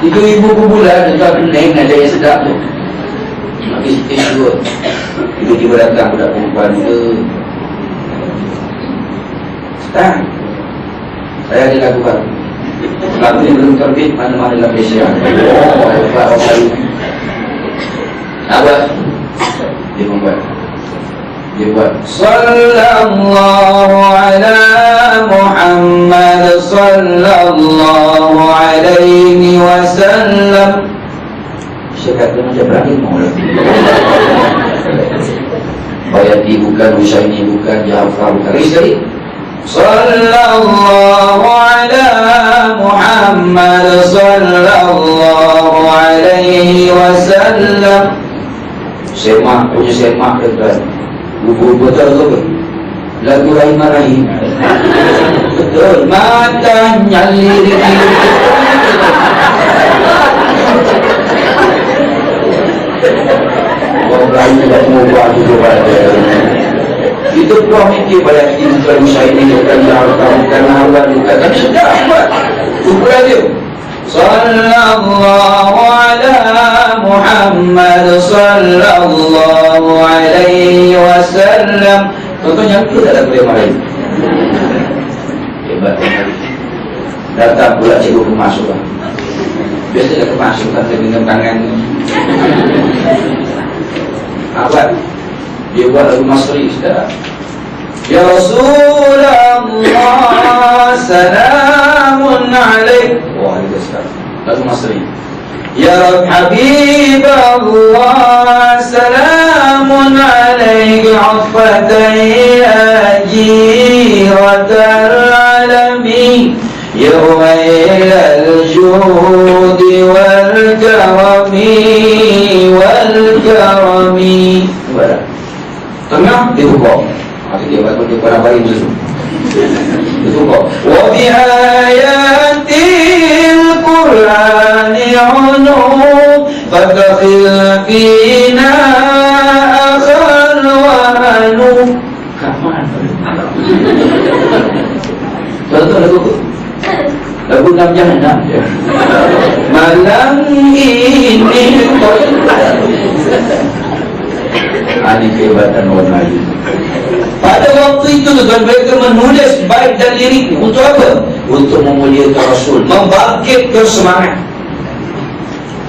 Itu ibu kumpulan, itu pening nak jaya sedap tu. Maka sikit juga. Tiba-tiba datang budak perempuan tu. Ustaz, saya ada lagu baru. Lagu ni belum terbit mana-mana dalam Malaysia. Orang baru. Apa? Dia membuat. Dia buat Sallallahu ala Muhammad Sallallahu alaihi wasallam. Saya kata macam berakhir maulah. Bayati bukan, Husaini bukan, Ja'far bukan. Sekali Sallallahu ala Muhammad Sallallahu alaihi wasallam. Semak, punya semak dekat buku betul ke? Lagu Rahimah Rahim. Betul, matanya lirik. Orang lain tidak mengubah hidup pada itu pun mikir pada bukan Husaini, bukan Ja'far, bukan Hawan, bukan. Tapi sedap buat kumpulan dia. Sallallahu ala Muhammad Sallallahu alaihi wasallam. Contohnya itu tak ada boleh marahin. Hebat. Datang pula cikgu kemasukan. Biasa dah kemasukan saya genggam tangan. Abad dia buat lagu Masri sudah. Ya Rasulullah salamun alaik. Wah itu sekarang lagu Masri. Ya Habibullah salamun alaik affatai ajiratal alamin. Ya wailal judi wal karami. Tengah dia hukum. Dia buat dia pada bayi dulu. Dia hukum. Wa bi ayatil Qur'ani unu fatakhil fina akhal wa anu. Kaman. Betul lagu tu. Lagu Nam Jahanam je. Malam ini ini kehebatan orang Melayu. Pada waktu itu tuan mereka menulis bait dan lirik untuk apa? Untuk memuliakan Rasul, membangkitkan semangat.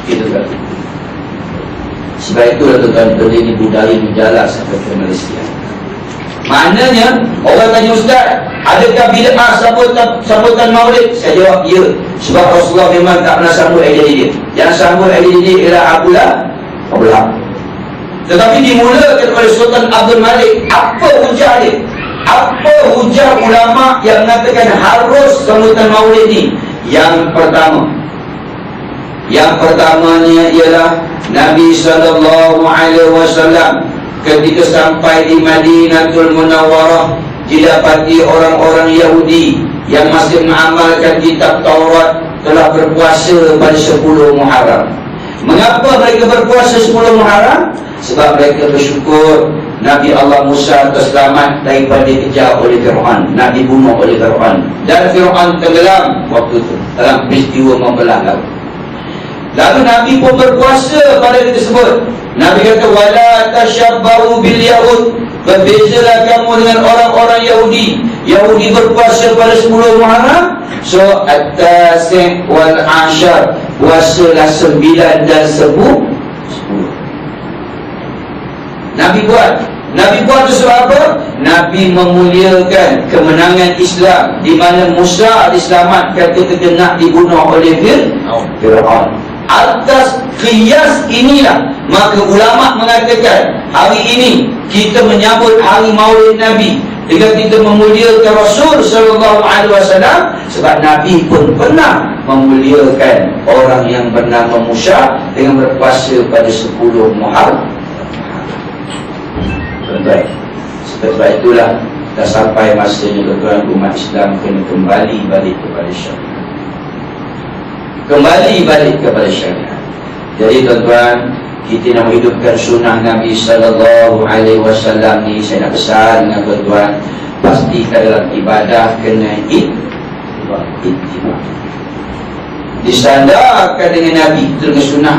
Itu kan. Sebab itulah tuan benda ini budaya menjalar sampai ke Malaysia. Maknanya orang tanya ustaz, adakah bid'ah sambutan maulid? Saya jawab ya. Sebab Rasulullah memang tak pernah sambut hari jadi dia. Yang sambut hari jadi dia ialah Abu Lahab. Tetapi dimulakan oleh Sultan Abdul Malik. Apa hujah dia? Apa hujah ulama yang mengatakan harus sambutan maulid ni? Yang pertamanya ialah Nabi SAW ketika sampai di Madinatul Munawwarah didapati orang-orang Yahudi yang masih mengamalkan kitab Taurat telah berpuasa pada 10 Muharram. Mengapa mereka berpuasa 10 Muharram? Sebab mereka bersyukur Nabi Allah Musa terselamat daripada dikejar oleh Fir'aun, Nabi bunuh oleh Fir'aun, dan Fir'aun tenggelam waktu itu dalam peristiwa membelah laut. Lalu Nabi pun berpuasa pada hari tersebut. Nabi kata wala tashabbahu bil yahud, berbezalah kamu dengan orang-orang Yahudi. Yahudi berpuasa pada 10 Muharram. So at-tasi' wal 'ashar, puasalah 9 dan 10. Nabi buat itu sebab apa? Nabi memuliakan kemenangan Islam di mana Musa diselamatkan ketika nak dibunuh oleh Fir'aun. Atas qiyas inilah maka ulama mengatakan hari ini kita menyambut hari Maulid Nabi dengan kita memuliakan Rasul sallallahu alaihi wasallam, sebab Nabi pun pernah memuliakan orang yang bernama Musa dengan berpuasa pada 10 Muharram. Baik. Sebab itulah dah sampai masanya tuan umat Islam kena kembali balik kepada syariat. Kembali balik kepada syariat. Jadi tuan-tuan, kita nak hidupkan sunnah Nabi Sallallahu Alaihi Wasallam ni, saya nak pesan dengan tuan-tuan, pastikan dalam ibadah kena ittiba. Disandarkan dengan Nabi, itu dengan sunnah.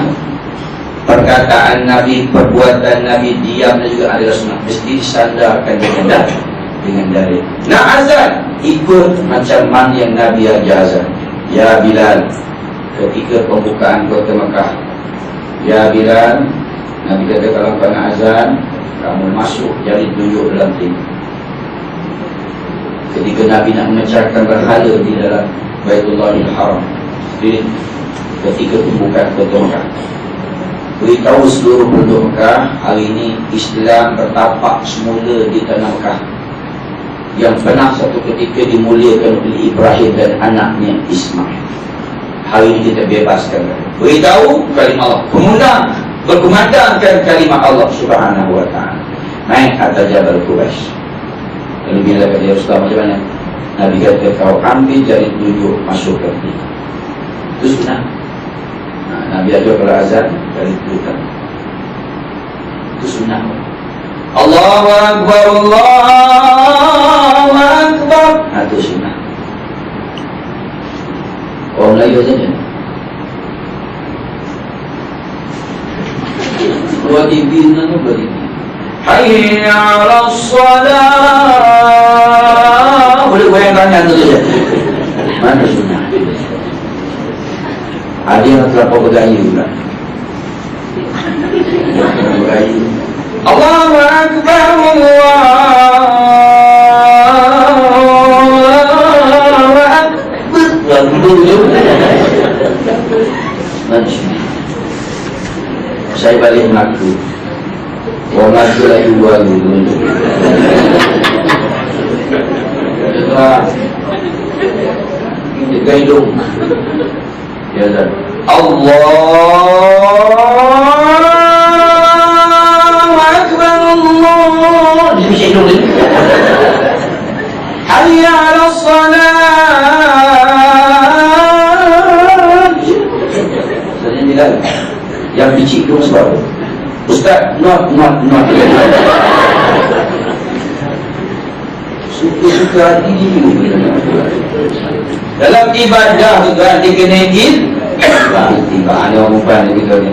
Perkataan Nabi, perbuatan Nabi, diam dan juga adalah sunnah. Mesti disandarkan dengan dalil. Nak azan, ikut macam mana yang Nabi ajar azan. Ya Bilal, ketika pembukaan kota Mekah, ya Bilal, Nabi kata kalau kau nak azan, kamu masuk jari tunjuk dalam telinga. Ketika Nabi nak memecahkan berhala di dalam Baitullahil Haram, ketika pembukaan kota Mekah, beritahu seluruh penduduk Mekah, hari ini Islam bertapak semula di tanah Mekah yang pernah satu ketika dimuliakan oleh Ibrahim dan anaknya Ismail. Hari ini kita bebaskan. Beritahu kalimah Allah, berkumandangkan kalimah Allah Subhanahu wa ta'ala. Naik atas Jabal Quraisy. Lalu bila kata ya Rasulullah, macam mana? Nabi kata, kau ambil jari tunjuk, masuk ke telinga. Itu sunnah. Nabi ajar kalau azan, jari tunjukkan. Itu sunnah. Allahu Akbar, Allahu Akbar. Itu sunnah. Orang Melayu saja. Dua TV mana dua TV. Hayya 'alas salah. Boleh goyang tangan tu saja. Mana sunnah? Ada yang terlampau bergaya juga. Bergaya. Allahu Akbar, Allahu Akbar. Saya balik Melaka. Orang Melaka lagi dua dulu. Setelah jaga hidung. Ya Zat. Allahu Akbar, Allah. Dia bisa hidung ni. Hayya 'alas salat. Saya bilang yang bicik hidung sebab Ustaz, not. Suka-suka hati dia. Dalam ibadah tu kan, dia kena tiba ada orang perempuan ni kita ni.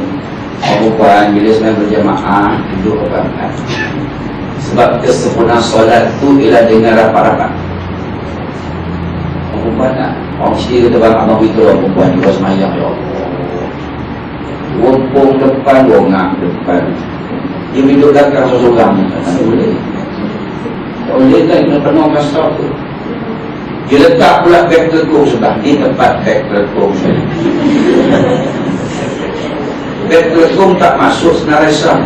Orang perempuan bila sebenarnya berjamaah, duduk rapat. Sebab kesempurnaan solat tu ialah dengan rapat-rapat. Orang perempuan tak? Orang mesti kata bang, abang beritahu orang perempuan juga semayang, ya Allah. Wompong depan, wongak depan. Dia duduk belakang seorang. Tak boleh. Tak boleh kan, kena penuhkan stop tu. Dia letak pula beg telekung sebelah ni, tempat beg telekung. Beg telekung tak masuk senarai sah.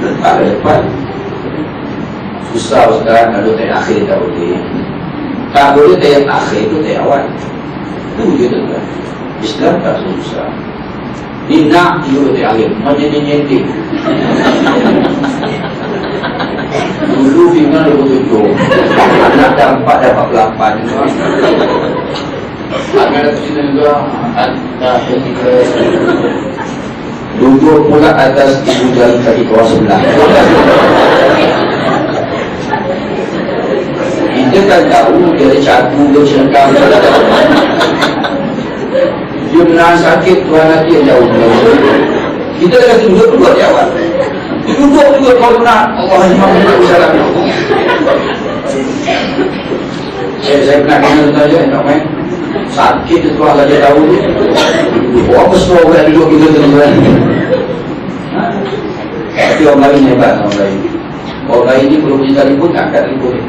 Letak ke depan. Susah Ustaz, kalau tak akhir tak boleh. Tak boleh tak yang akhir tu tak awal. Itu je tu kan. Islam tak susah. Ni nak juga tak akhir. Macam ni nyentik. Dulu Fina 27. Anak dah 4, dapat 8. Anak dah cerita juga. Duduk pula atas ibu jari kaki kawan sebelah. Kita kan tahu dia ada cagu, dia celengkam. Dia menahan sakit, Tuhan hati yang jauh. Kita dah kata duduk di awal. Duduk juga kalau nak. Allahumma saya pernah kenal saja, tak main. Sakit itu Allah dia tahu. Apa semua orang duduk kita tuan-tuan. Tapi orang lain hebat, orang lain. Orang lain ni perlu punya telefon, tak angkat telefon ni.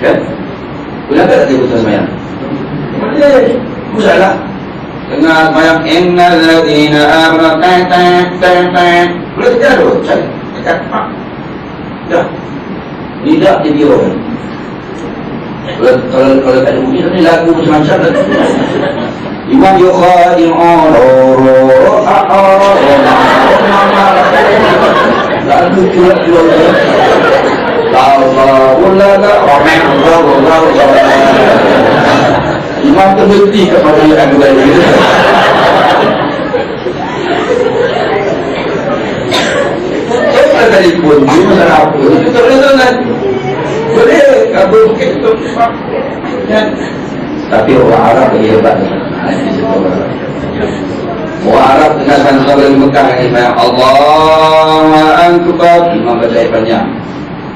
Kan? Boleh angkat tak telefon semayang? Boleh. Usahlah. Tengah semayang, innal ladhina amanu boleh tekan tu? Cari. Tekan. Dah. Ni dah dia biar kan? Kalau tak ada bunyi, ni lagu macam-macam lah. Imam yukhadi'un lagu curang-curang. Imam terhenti kepada lagu lain. Saya telefon dia masalah apa? Itu tak boleh sangat. Boleh, kabel bukit itu. Tapi orang Arab lebih hebat. Orang Arab dengarkan sahabat Mekah ini, Allahu Akbar, imam baca panjang.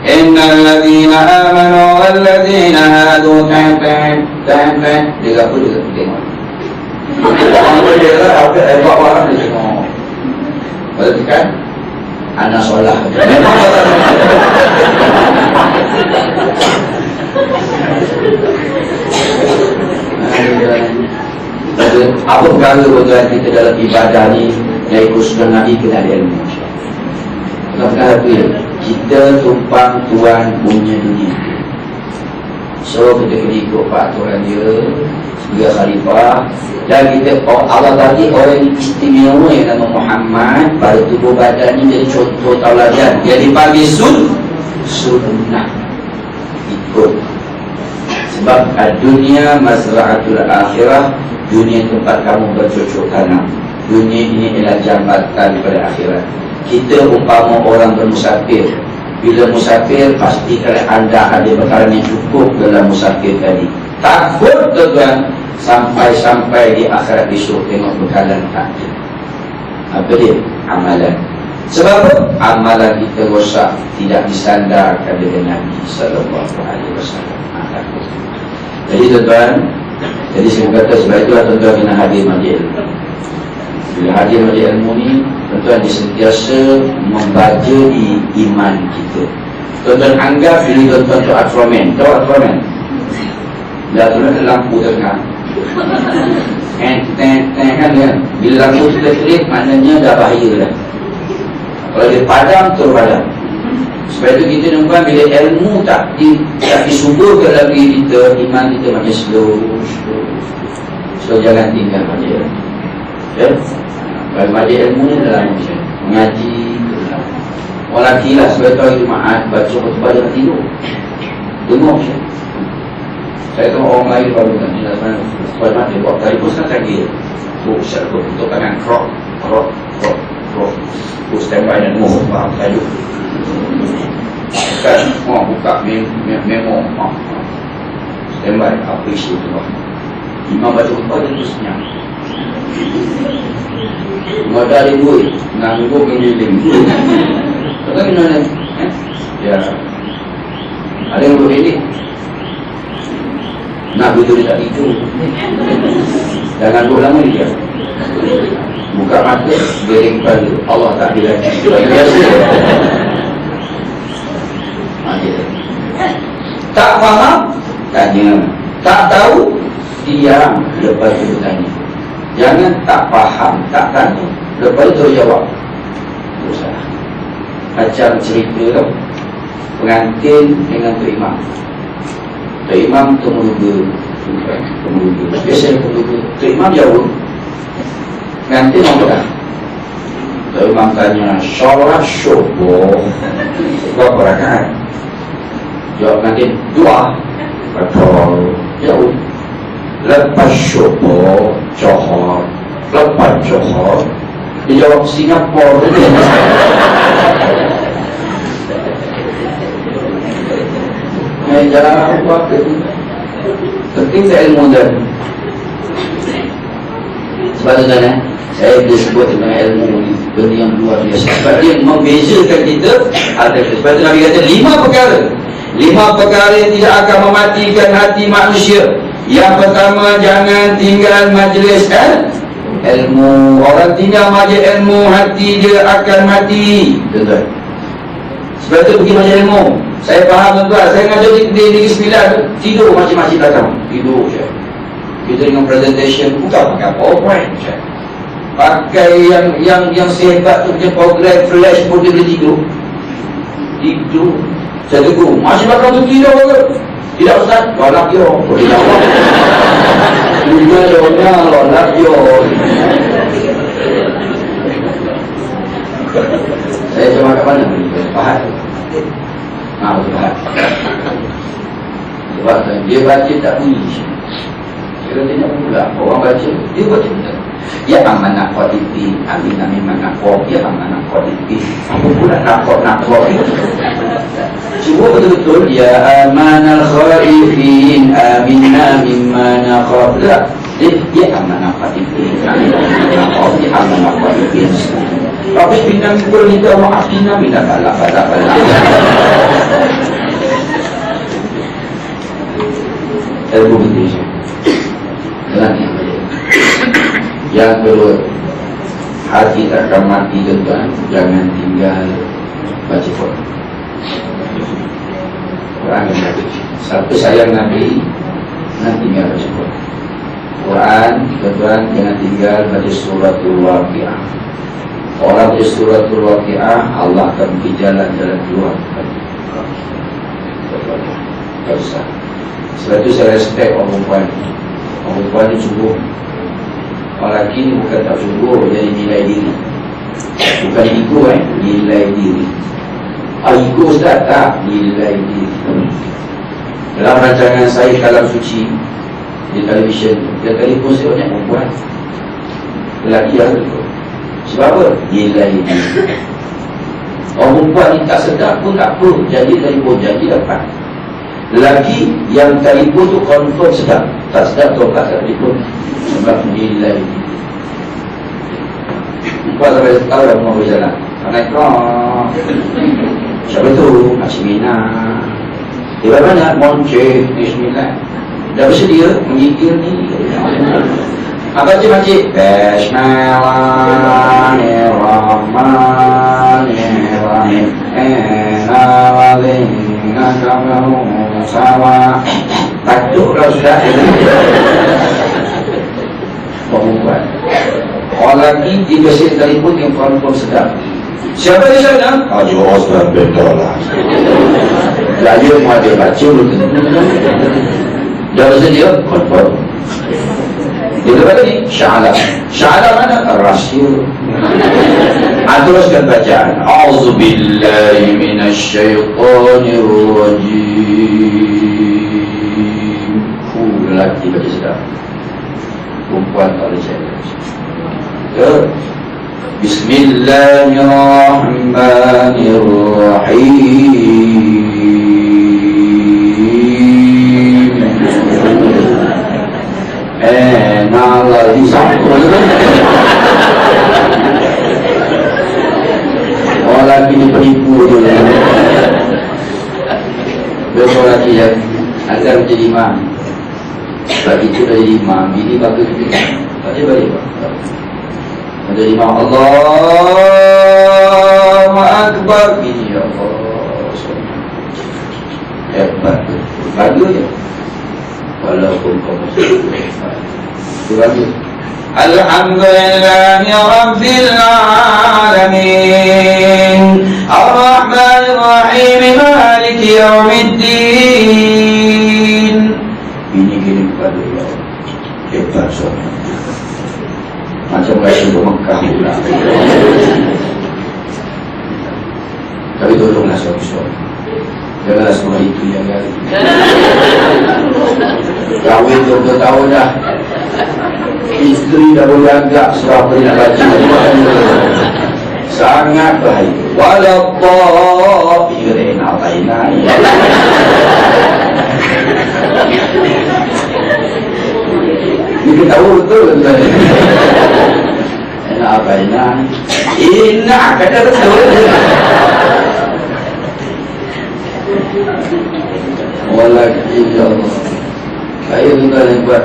Innal ladzina amanu wal ladzina hadu ta'at. Dia apa dia tengok. Orang boleh lah, apa hebat orang dia tengok. Berarti kan anak solah. Memang apa perkara tuan kita dalam ibadah ni yang ikut sunnah Nabi kena ada ilmu. Perkara tu ya, kita tumpang tuan punya dunia. So kita kena ikut peraturan dia sebagai khalifah. Dan kita, Allah bagi orang yang istimewa yang nama Muhammad pada tubuh badan ni jadi contoh tauladan. Dia dipanggil sunnah. Ikut. Sebab dunia mazra'atul akhirah, dunia tempat kamu bercocok tanam. Dunia ini ialah jambatan pada akhirat. Kita umpama orang bermusafir. Bila musafir, pastikan anda ada perkara yang cukup dalam musafir tadi. Takut tuan, sampai di akhirat besok tengok bekalan tak ada. Apa dia? Amalan. Sebab apa? Amalan kita rosak, tidak disandarkan dengan Nabi sallallahu alaihi wasallam. Jadi tuan-tuan, jadi saya kata sebab itulah tuan-tuan kena hadir majlis ilmu. Bila hadir majlis ilmu ni, tuan-tuan sentiasa membaca di iman kita. Tuan-tuan anggap bila tuan-tuan tu Ultraman. Tahu Ultraman? Bila tuan-tuan lampu tengah kan dia. Bila lampu tu terkelip, maknanya dah bahaya dah. Kalau dia padam, terus padam. Sebab itu kita nampak bila ilmu tak disuburkan dalam diri kita, iman kita macam slow. So jangan tinggal majlis. Ya? Kalau majlis ilmu ni dalam macam mengaji. Orang lelaki lah sebab itu hari Jumaat baca khutbah jangan tidur. Dengar macam. Saya tengok orang lain baru kan ni dalam khutbah Jumaat dia buat tadi pun sangat lagi. Ustaz aku tutup tangan krok. Standby dan khutbah tajuk. Kan, buka memo, standby, apa isu tu lah. Imam baca khutbah dia terus senyap. Modal ribut, nanggung keliling. Tuan mana? Ya, ada yang berbeda. Nak tidur dia tak tidur. Jangan duduk lama dia. Buka mata, bering kepala. Allah tak bilang. Itu biasa. Tak faham, tanya. Tak tahu, diam. Lepas itu tanya. Jangan tak faham, tak tanya. Lepas itu jawab. Itu salah. Macam cerita pengantin dengan Tok Imam. Tok Imam temuruga. Biasanya temuruga. Tok Imam jauh. Pengantin apa dah? Tok Imam tanya, sholat syubuh berapa rakaat? Jawab pengantin, 2. Betul. Jauh. Lepas syubuh Johor. Lepas Johor dia jawab Singapura. Jangan apa penting saya ilmu dan sebab tu kan saya disebut dengan ilmu ni benda yang luar biasa sebab dia membezakan kita ada. Sebab tu Nabi kata 5 perkara yang tidak akan mematikan hati manusia. Yang pertama, jangan tinggal majlis ilmu. Orang tinggal majlis ilmu, hati dia akan mati. Betul. Sebab tu pergi majlis ilmu. Saya faham tuan-tuan. Saya ngajar di Negeri Sembilan, tidur macam-macam datang. Tidur je. Kita dengan presentation, bukan pakai PowerPoint je. Pakai yang sehebat tu punya program flash pun dia boleh tidur. Saya tegur, masih belakang tu tidur ke? Tidak Ustaz, lolak yo. Tidak apa. Juga doanya lolak yo. Saya cuma kat mana? Fahad. Fahad. Sebab dia baca tak bunyi. Saya kata tak pula. Orang baca, dia baca tak. Ya amanah qadifi, amin amin manakop, ya amanah qadifi. Apa pula nakop itu? Cuba betul-betul, ya amanah khaifin, amin amin manakop. Ya amanah qadifi, amin amin manakop, ya amanah qadifin. Tapi bintang itu minta maaf, kita minta balak. Ilmu Indonesia. Yang kedua, hati tak akan mati tuan, jangan tinggal baca Quran. Quran yang baca. Satu sayang Nabi, jangan tinggal baca Quran. Quran, tuan, jangan tinggal baca suratul Waqi'ah. Orang baca suratul Waqi'ah, Allah akan beri jalan-jalan keluar. Tak usah. Setelah itu saya respect orang perempuan. Orang perempuan ni sungguh. Orang lelaki ni bukan tak sungguh, jadi nilai diri. Bukan ego nilai diri. Ego Ustaz tak, nilai diri. Dalam rancangan saya Kalam Suci di televisyen, dia telefon saya banyak perempuan. Lelaki yang telefon. Sebab apa? Nilai diri. Orang perempuan ni tak sedap pun tak apa, jadi telefon, jadi dapat. Lelaki yang telefon tu confirm sedap, tak sedap tu tak telefon. Sebab nilai Empat sampai tahu dah rumah berjalan. Assalamualaikum. Siapa tu? Makcik Mina. Dia banyak monceh. Bismillah. Dah bersedia menggigil ni. Apa cik makcik? Bismillahirrahmanirrahim. Sama takutlah sudah. Perempuan. Orang lelaki jika saya telefon yang perempuan sedap. Siapa di sana? Haji Osman bin Dollah. Dia mau dia baca dia bersedia confirm. Dia kata ni syahadah. Syahadah mana? Rahsia. Teruskan bacaan. A'udzubillahi minasyaitonirrajim. Lelaki baca sedap. Perempuan tak boleh cakap. Bismillahirrahmanirrahim. Naladi satu. Orang lagi ni penipu dia. Besok lagi yang akan menjadi imam. Sebab itu dah jadi imam. Ini bagus juga. Tak ada balik pak. Ada imam Allahu Akbar. Ini ya Allah. Hebat. Bagus je. Walaupun kau masuk hebat. Itu bagus. Alhamdulillahi Rabbil Alamin. Ar-Rahmanir-Rahim. Maliki Yawmiddin. Ini kirim kepada ya Allah. Hebat suami. Macam rasa ke Mekah pula. Tapi tolonglah suami-suami. Janganlah semua itu yang kali. Kahwin 20 tahun dah. Isteri dah boleh agak serapa dia nak baca. Sangat baik. Walau Irina Taina. Kita tahu betul tuan. Enak apa enak? Enak kata betul. Walaki ya Allah. Saya tuan yang buat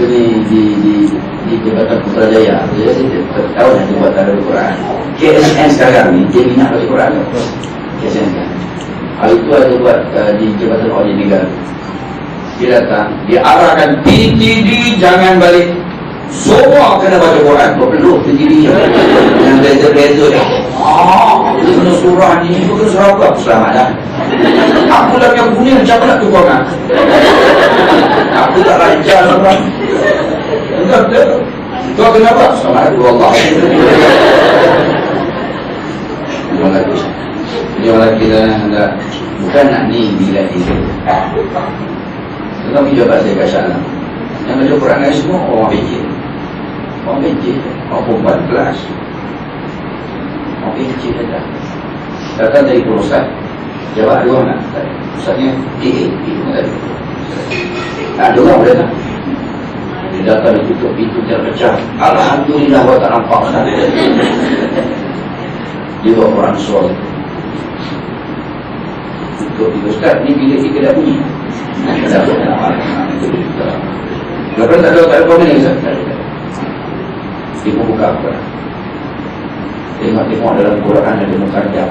ini di Jabatan Putrajaya. Saya tahu nanti buat tanda Al-Quran. KSN sekarang ni dia minat baca Quran. KSN kan. Hal itu ada buat di Jabatan Awli Negara. Dia datang, dia arahkan PTD jangan balik. Semua kena baca Quran. Kau perlu PTD yang beza-beza dah. Dia kena surah ni, dia kena surah apa? Selamat dah. Aku dah yang punya macam mana tu kau nak? Aku tak lancar sama. Enggak. Kau kenapa? Selamat Allah. Dia orang kita hendak bukan nak ni bila itu. Tetapi jabat saya kat sana. Yang baca Quran ni semua orang bijil. Orang bijil, orang perempuan kelas. Orang bijil datang. Datang dari Ustaz. Jawab dua anak. Ustaznya, tadi. Ada orang boleh tak? Dia datang dia tutup pintu terpecah. Alhamdulillah awak tak nampak Ustaz. Dia bawa Quran surah. Tutup pintu Ustaz, ni bila kita dah bunyi. Lepas tak ada komen ni Ustaz? Dia pun buka Quran. Tengok dalam Quran ada mukadam.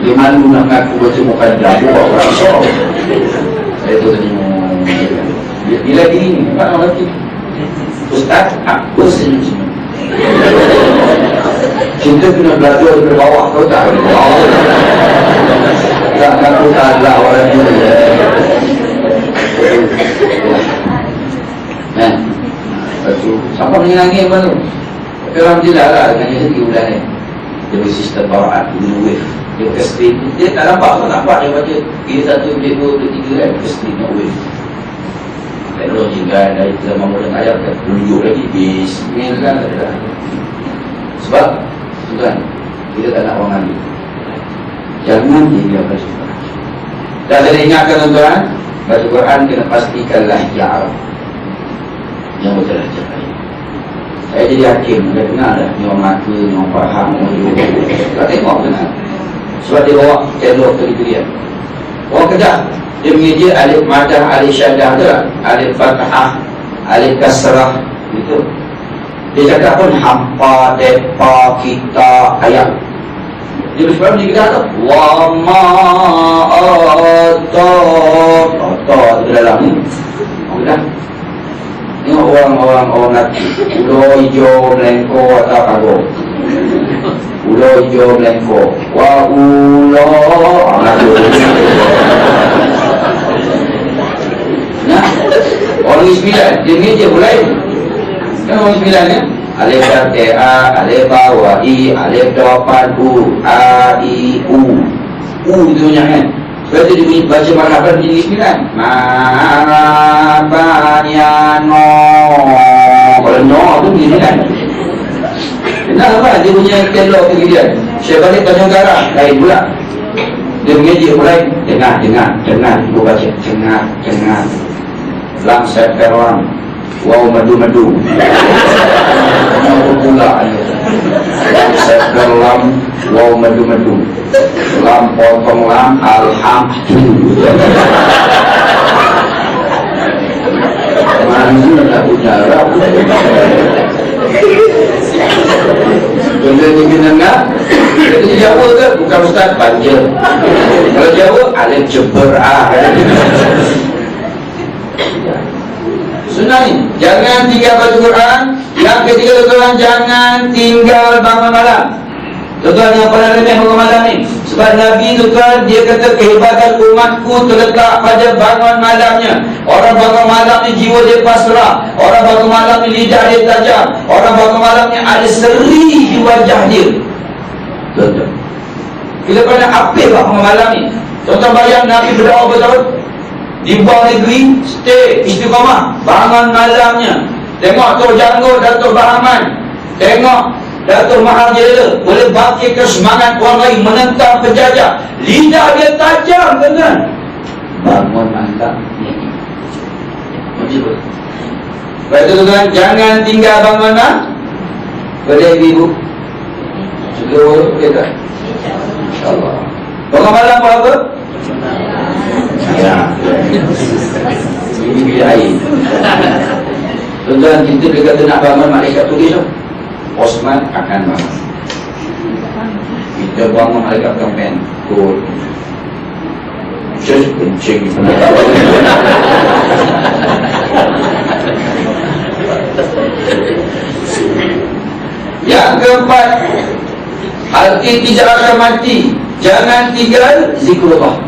Dia malu nak ngaku baca mukadam. Dia bawa Quran surah. Saya tu tadi bila diri ni, mana orang lagi Ustaz, apa senyum-senyum? Kita kena belajar dari bawah, kau tak dari bawah. Tak ngaku tak ada orang ni. Lepas tu, siapa menyenangi apa tu? Tapi Alhamdulillah lah, dengan dia sendiri bulan ni. Dia bersistem bawaan, dia wave. Dia pakai screen, dia tak nampak, tak nampak. Dia baca, dia 1, dia 2, dia 3 kan, pakai screen, nak wave. Teknologi kan, dari zaman moden ayat kan, tunjuk lagi, bismillah kan. Sebab, tuan, kita tak nak orang ambil. Jangan dibiarkan Quran. Dan saya ingatkan tuan, baca Quran kena pastikanlah ya yang betul aja. Saya jadi hakim, dia kenal dah, ni orang mata, ni orang faham, orang hidup. Tak tengok kenal. Sebab dia bawa elok ke dia. Orang kejar. Dia mengajar alif madah, alif syadah tu lah. Alif fathah, alif kasrah. Itu. Dia cakap pun hampa, depa, kita, ayat. Dia bersebab dia kejar tu. Wa ma'atak. Atak di dalam ni. Orang kejar. Tengok orang nanti. Ulo hijau, melengkor atau kago. Ulo hijau, melengkor. Wa ulo. Orang sembilan, dia meja mulai. Kan orang sembilan ya? Alif dan A, alif bawah I, alif depan U, A, I, U. U itu banyak kan? Sebab itu dia baca marhaban jadi sembilan. Marhaban ya no. Kalau no tu jadi sembilan. Kenapa? Dia punya kelok kegiatan. Syekh balik Tanjung Garang, lain pula. Dia mengaji mulai. Dengar. Ibu baca. Dengar. Lam sepher lam. Wow madu. Kenapa pula lam sepher lam. Wow madu. Lam potong lam. Alhamdulillah. Mana nak punya Arab? Benda ni kena nak. Kalau Jawa ke? Bukan Ustaz Banjir. Kalau Jawa, alif jeber Sunnah ni, jangan tinggal baca Quran. Yang ketiga tuan, jangan tinggal bangun malam. Tuan yang pada remeh bangun malam ni. Sebab Nabi tuan, dia kata kehebatan umatku terletak pada bangun malamnya. Orang bangun malam ni jiwa dia pasrah. Orang bangun malam ni lidah dia tajam. Orang bangun malam ni ada seri di wajah dia. Tuan-tuan, kita pernah apik bangun malam ni. Tuan-tuan bayang Nabi berdoa bertahun di bawah negeri, stay istiqamah, bangun malamnya. Tengok Tok Janggut, Datuk Bahaman, tengok Datuk Mahathir boleh bangkitkan semangat orang lain menentang penjajah. Lidah dia tajam, tuan-tuan. Bangun malam ni. Baik tuan-tuan, jangan tinggal bangun malam. Boleh ibu suka boleh tak? InsyaAllah. Bangun malam apa? Ya. Ini bilik air. Tuan-tuan, kita bila kata nak bangun, malaikat tulis tu Osman akan bangun. Kita bangun, malaikat kampen kod kencing. Yang keempat, hati tidak akan mati. Jangan tinggal zikrullah.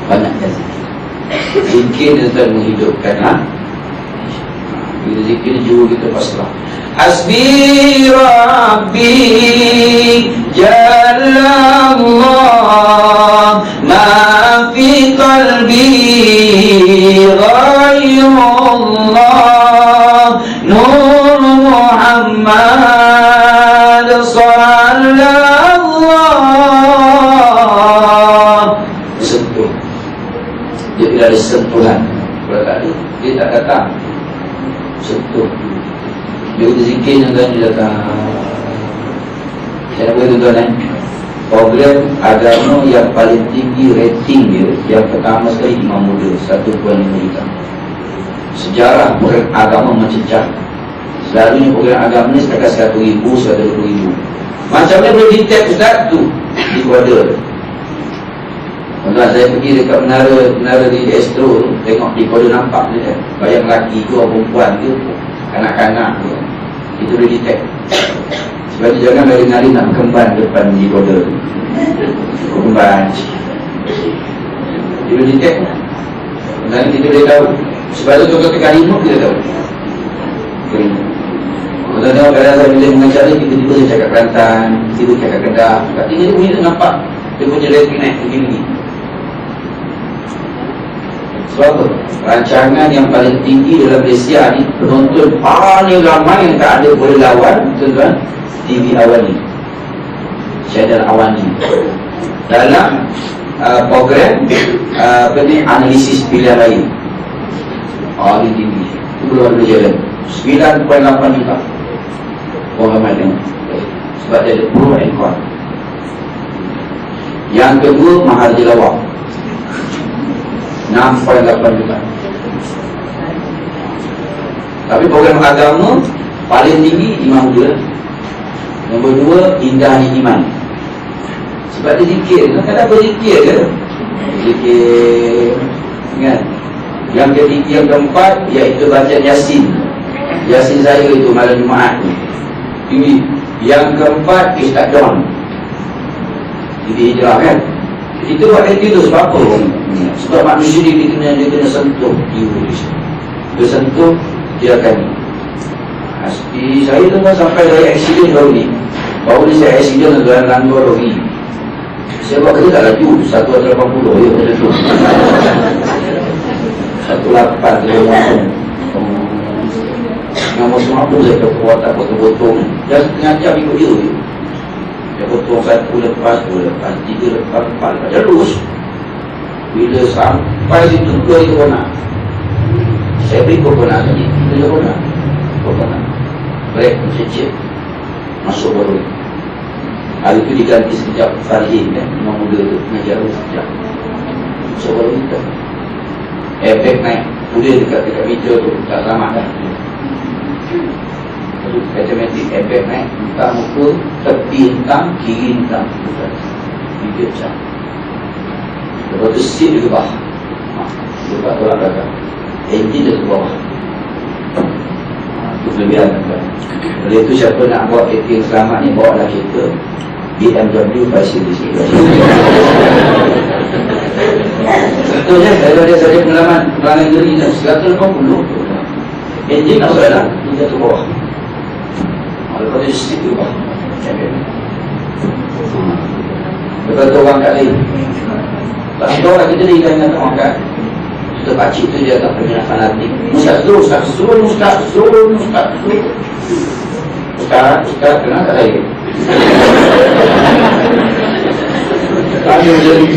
Banyakkan zikir dan menghidupkan. Bila zikir jiwa kita pasrah. Hasbi Rabbi Jalla Allah, ma fi qalbi ghayru datang sentuh. Dia kata zikir yang kan dia datang. Saya nak beritahu tuan program agama yang paling tinggi rating dia, yang pertama sekali Imam Muda 1.5 juta. Sejarah program agama mencecah. Selalunya program agama ni setakat 100,000, 120,000. Macam mana boleh detect Ustaz tu? Di border. Tuan saya pergi dekat menara di Astro tu, tengok di border nampak dia bayang lelaki ke orang perempuan ke, kanak-kanak ke, itu boleh detect. Sebab tu jangan lari-lari nak kemban depan di border tu, kemban dia boleh detect. Dan kita boleh tahu. Sebab tu contoh tekan remote kita tahu. Kalau tengok kadang saya bila mengajar ni, tiba-tiba saya cakap Kelantan, tiba cakap Kedah, kat tinggal dia punya nampak, dia punya rating naik begini. Sebab apa? Rancangan yang paling tinggi dalam Malaysia ni, penonton paling ramai yang tak ada boleh lawan, tuan-tuan, TV Awani, channel Awani. Dalam program analisis pilihan raya, paling tinggi itu belum ada jalan 9.8 juta orang ramai tengok. Sebab dia ada pro and con. Yang kedua Mahal Tilawah 6.8 juta. Tapi program agama paling tinggi Imam Muda. Nombor 2 Indahnya Iman. Sebab dia zikir. Kenapa zikir ke? Zikir kan? Yang ketiga, yang keempat iaitu bacaan Yasin. Yasin saya itu malam Jumaat tu. Ini yang keempat Ustaz Don. Jadi hijrah kan. Itu buat itu sebab apa? Sebab manusia dia kena sentuh jiwa dia. Dia sentuh dia akan. Saya tu sampai dari aksiden baru ni. Baru ni saya aksiden dalam Langgar Rohi. Saya buat kerja tak laju 180 ya macam tu. 18 nama semua pun saya terkuat tak potong-potong. Dia setengah jam ikut dia. Dia potong 1 lepas 2 lepas 3 lepas 4 lepas terus. Bila sampai situ 2 konak, saya beri konak tadi 2 konak break cecik masuk baru. Hari itu diganti sekejap Farihin kan, Imam Muda tu mengajar sekejap masuk baru kita. Efek naik kulit dekat meja tu tak selamat dah. Lalu automatik efek naik muka muka, tepi hitam, kiri hitam, 3 jam. Lepas tu seat dia ke bawah, dekat tolak belakang, enjin dia ke bawah. Itu kelebihan tuan. Oleh itu siapa nak bawa kereta yang selamat ni, bawa lah kereta BMW 5 Series. Contohnya daripada saya pengalaman diri 180 enjin nak salah dia jatuh bawah. Lepas tu seat tu bawah. Lepas tu orang kat lain tak tahu lah kita ni dengan orang kat kita pakcik tu dia tak pernah fanatik. Ustaz kenal tak saya? Kami jadi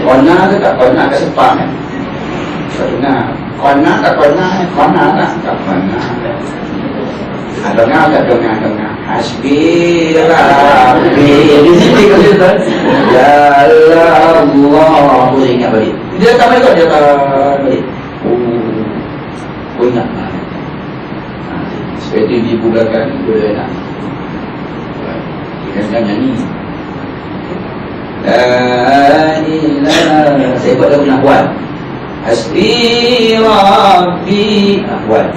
kona ke tak kona ke sepak kan? Kona tak kona tak kona. Tengah Hasbi Rabbi. Di sini kau cerita ya Allah, aku ingat balik. Dia tak balik, dia tak balik. Oh ingat sebab itu dibukakan boleh nak kita sedang nyanyi la ilaha. Saya buat lagu nak buat Hasbi Rabbi buat.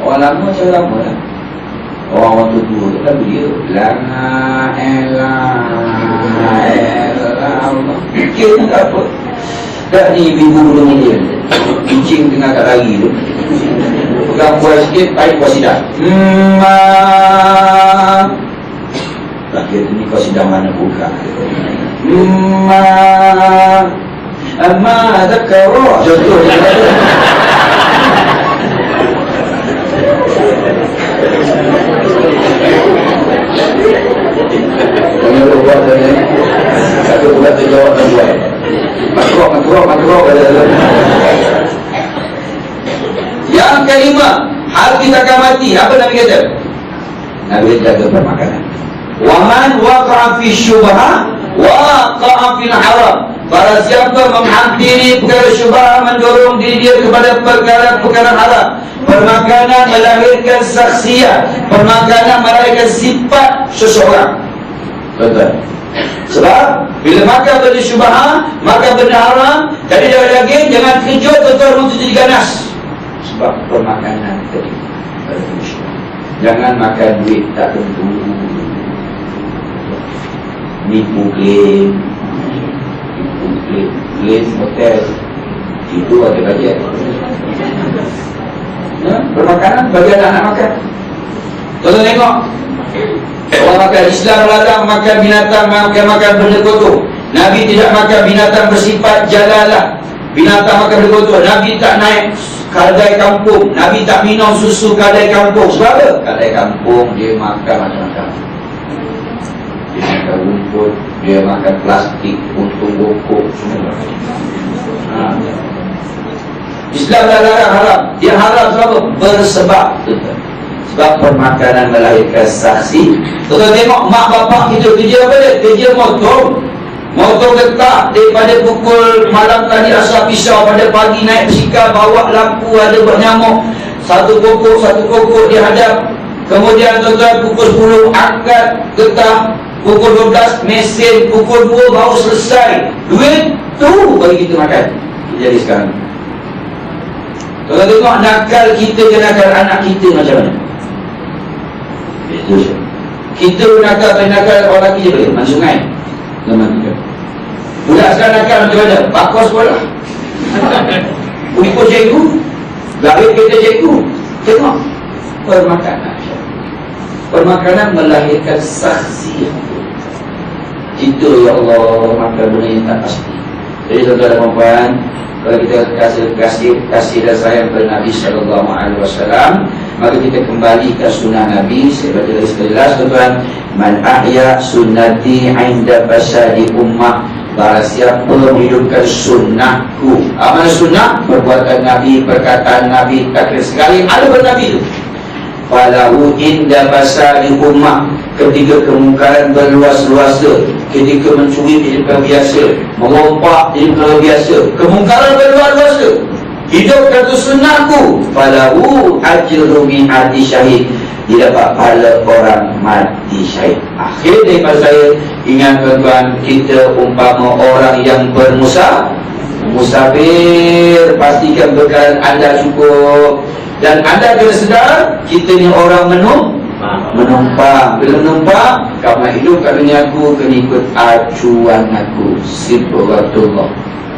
Orang lama macam lama lah. Orang tua tu lagu dia la ilaha Allah. Dia tak apa. Tak ni ibu belum dia kucing tengah kat lari tu pegang buah sikit, tarik qasidah tak kira ni qasidah mana buka amma zakara contoh kalau buat tadi satu buat terjawab dan buat makro kita akan mati. Apa Nabi kata? Nabi jaga permakanan. Waman waqa'a fi syubhah waqa'a fil haram. Barang siapa menghampiri perkara syubhah, mendorong diri dia kepada perkara-perkara haram. Permakanan melahirkan saksiat, permakanan melahirkan sifat seseorang. Betul. Sebab bila makan benda syubhah, makan benda haram, dari daging, jangan kejut tuan-tuan untuk jadi ganas. Sebab permakanan tadi. Jangan makan duit tak tentu. Nipu klaim hotel, itu ada bajet. Ya, permakanan bagi anak makan. Tuan-tuan tengok, orang makan Islam melarang makan binatang, makan benda kotor. Nabi tidak makan binatang bersifat jalalah. Binatang makan benda kotor. Nabi tak naik kadai kampung. Nabi tak minum susu kadai kampung. Sebab apa? Kadai kampung dia makan macam-macam. Dia makan rumput, dia makan plastik, untung bokok semua. Islam dah larang haram. Dia haram sebab apa? Bersebab. Sebab permakanan melahirkan saksi. Tuan-tuan tengok mak bapak kita kerja apa dia? Kerja motor getah daripada pukul malam tadi asal pisau, pada pagi naik basikal, bawa lampu, ada buat nyamuk, satu pokok dia hadap. Kemudian tuan-tuan pukul 10 angkat getah, pukul 12 mesin, pukul 2 baru selesai. Duit tu bagi kita makan. Jadi sekarang tuan-tuan tengok nakal kita ke nakal anak kita macam mana? Itu je. Kita nakal orang lelaki je boleh mandi sungai. Zaman kita budak sekarang nakal macam mana? Bakar sekolah, ikut cikgu, garis kereta cikgu. Tengok permakanan melahirkan saksi. Itu ya Allah, makan benda yang tak pasti. Jadi tuan-tuan dan puan, kalau kita kasih dan sayang kepada Nabi SAW, maka kita kembali ke sunnah Nabi. Saya baca dari sekelas tuan-tuan. Man ahya sunnati inda fasadi ummah. Barang siapa menghidupkan sunnahku. Amal sunnah, perbuatan Nabi, perkataan Nabi, takdir sekali ada pada Nabi itu. Falahu inda fasadi ummah. Ketika kemungkaran berluas-luasa, ketika mencuri jadi perkara biasa, merompak jadi perkara biasa, kemungkaran berluas-luasa, hidupkan tu sunnahku. Falahu ajru mi'ati syahid. Dia dapat pahala orang mati syahid. Akhir daripada saya, ingat tuan-tuan, kita umpama orang yang musafir, pastikan bekalan anda cukup. Dan anda kena sedar, kita ni orang menumpang. Bila menumpang, kamu nak hidup kat dunia aku, kena ikut acuan aku. Sifratullah.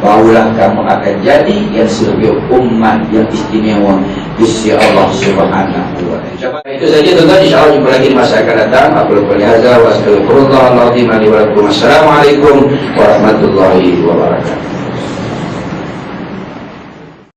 Barulah kamu akan jadi yang sebagai umat yang istimewa di sisi Allah Subhanahu wa ta'ala. Itu saja tuan-tuan, insya-Allah jumpa lagi di masa akan datang. Aku qouli hadza wa astaghfirullahal azim li wa lakum. Assalamualaikum warahmatullahi wabarakatuh.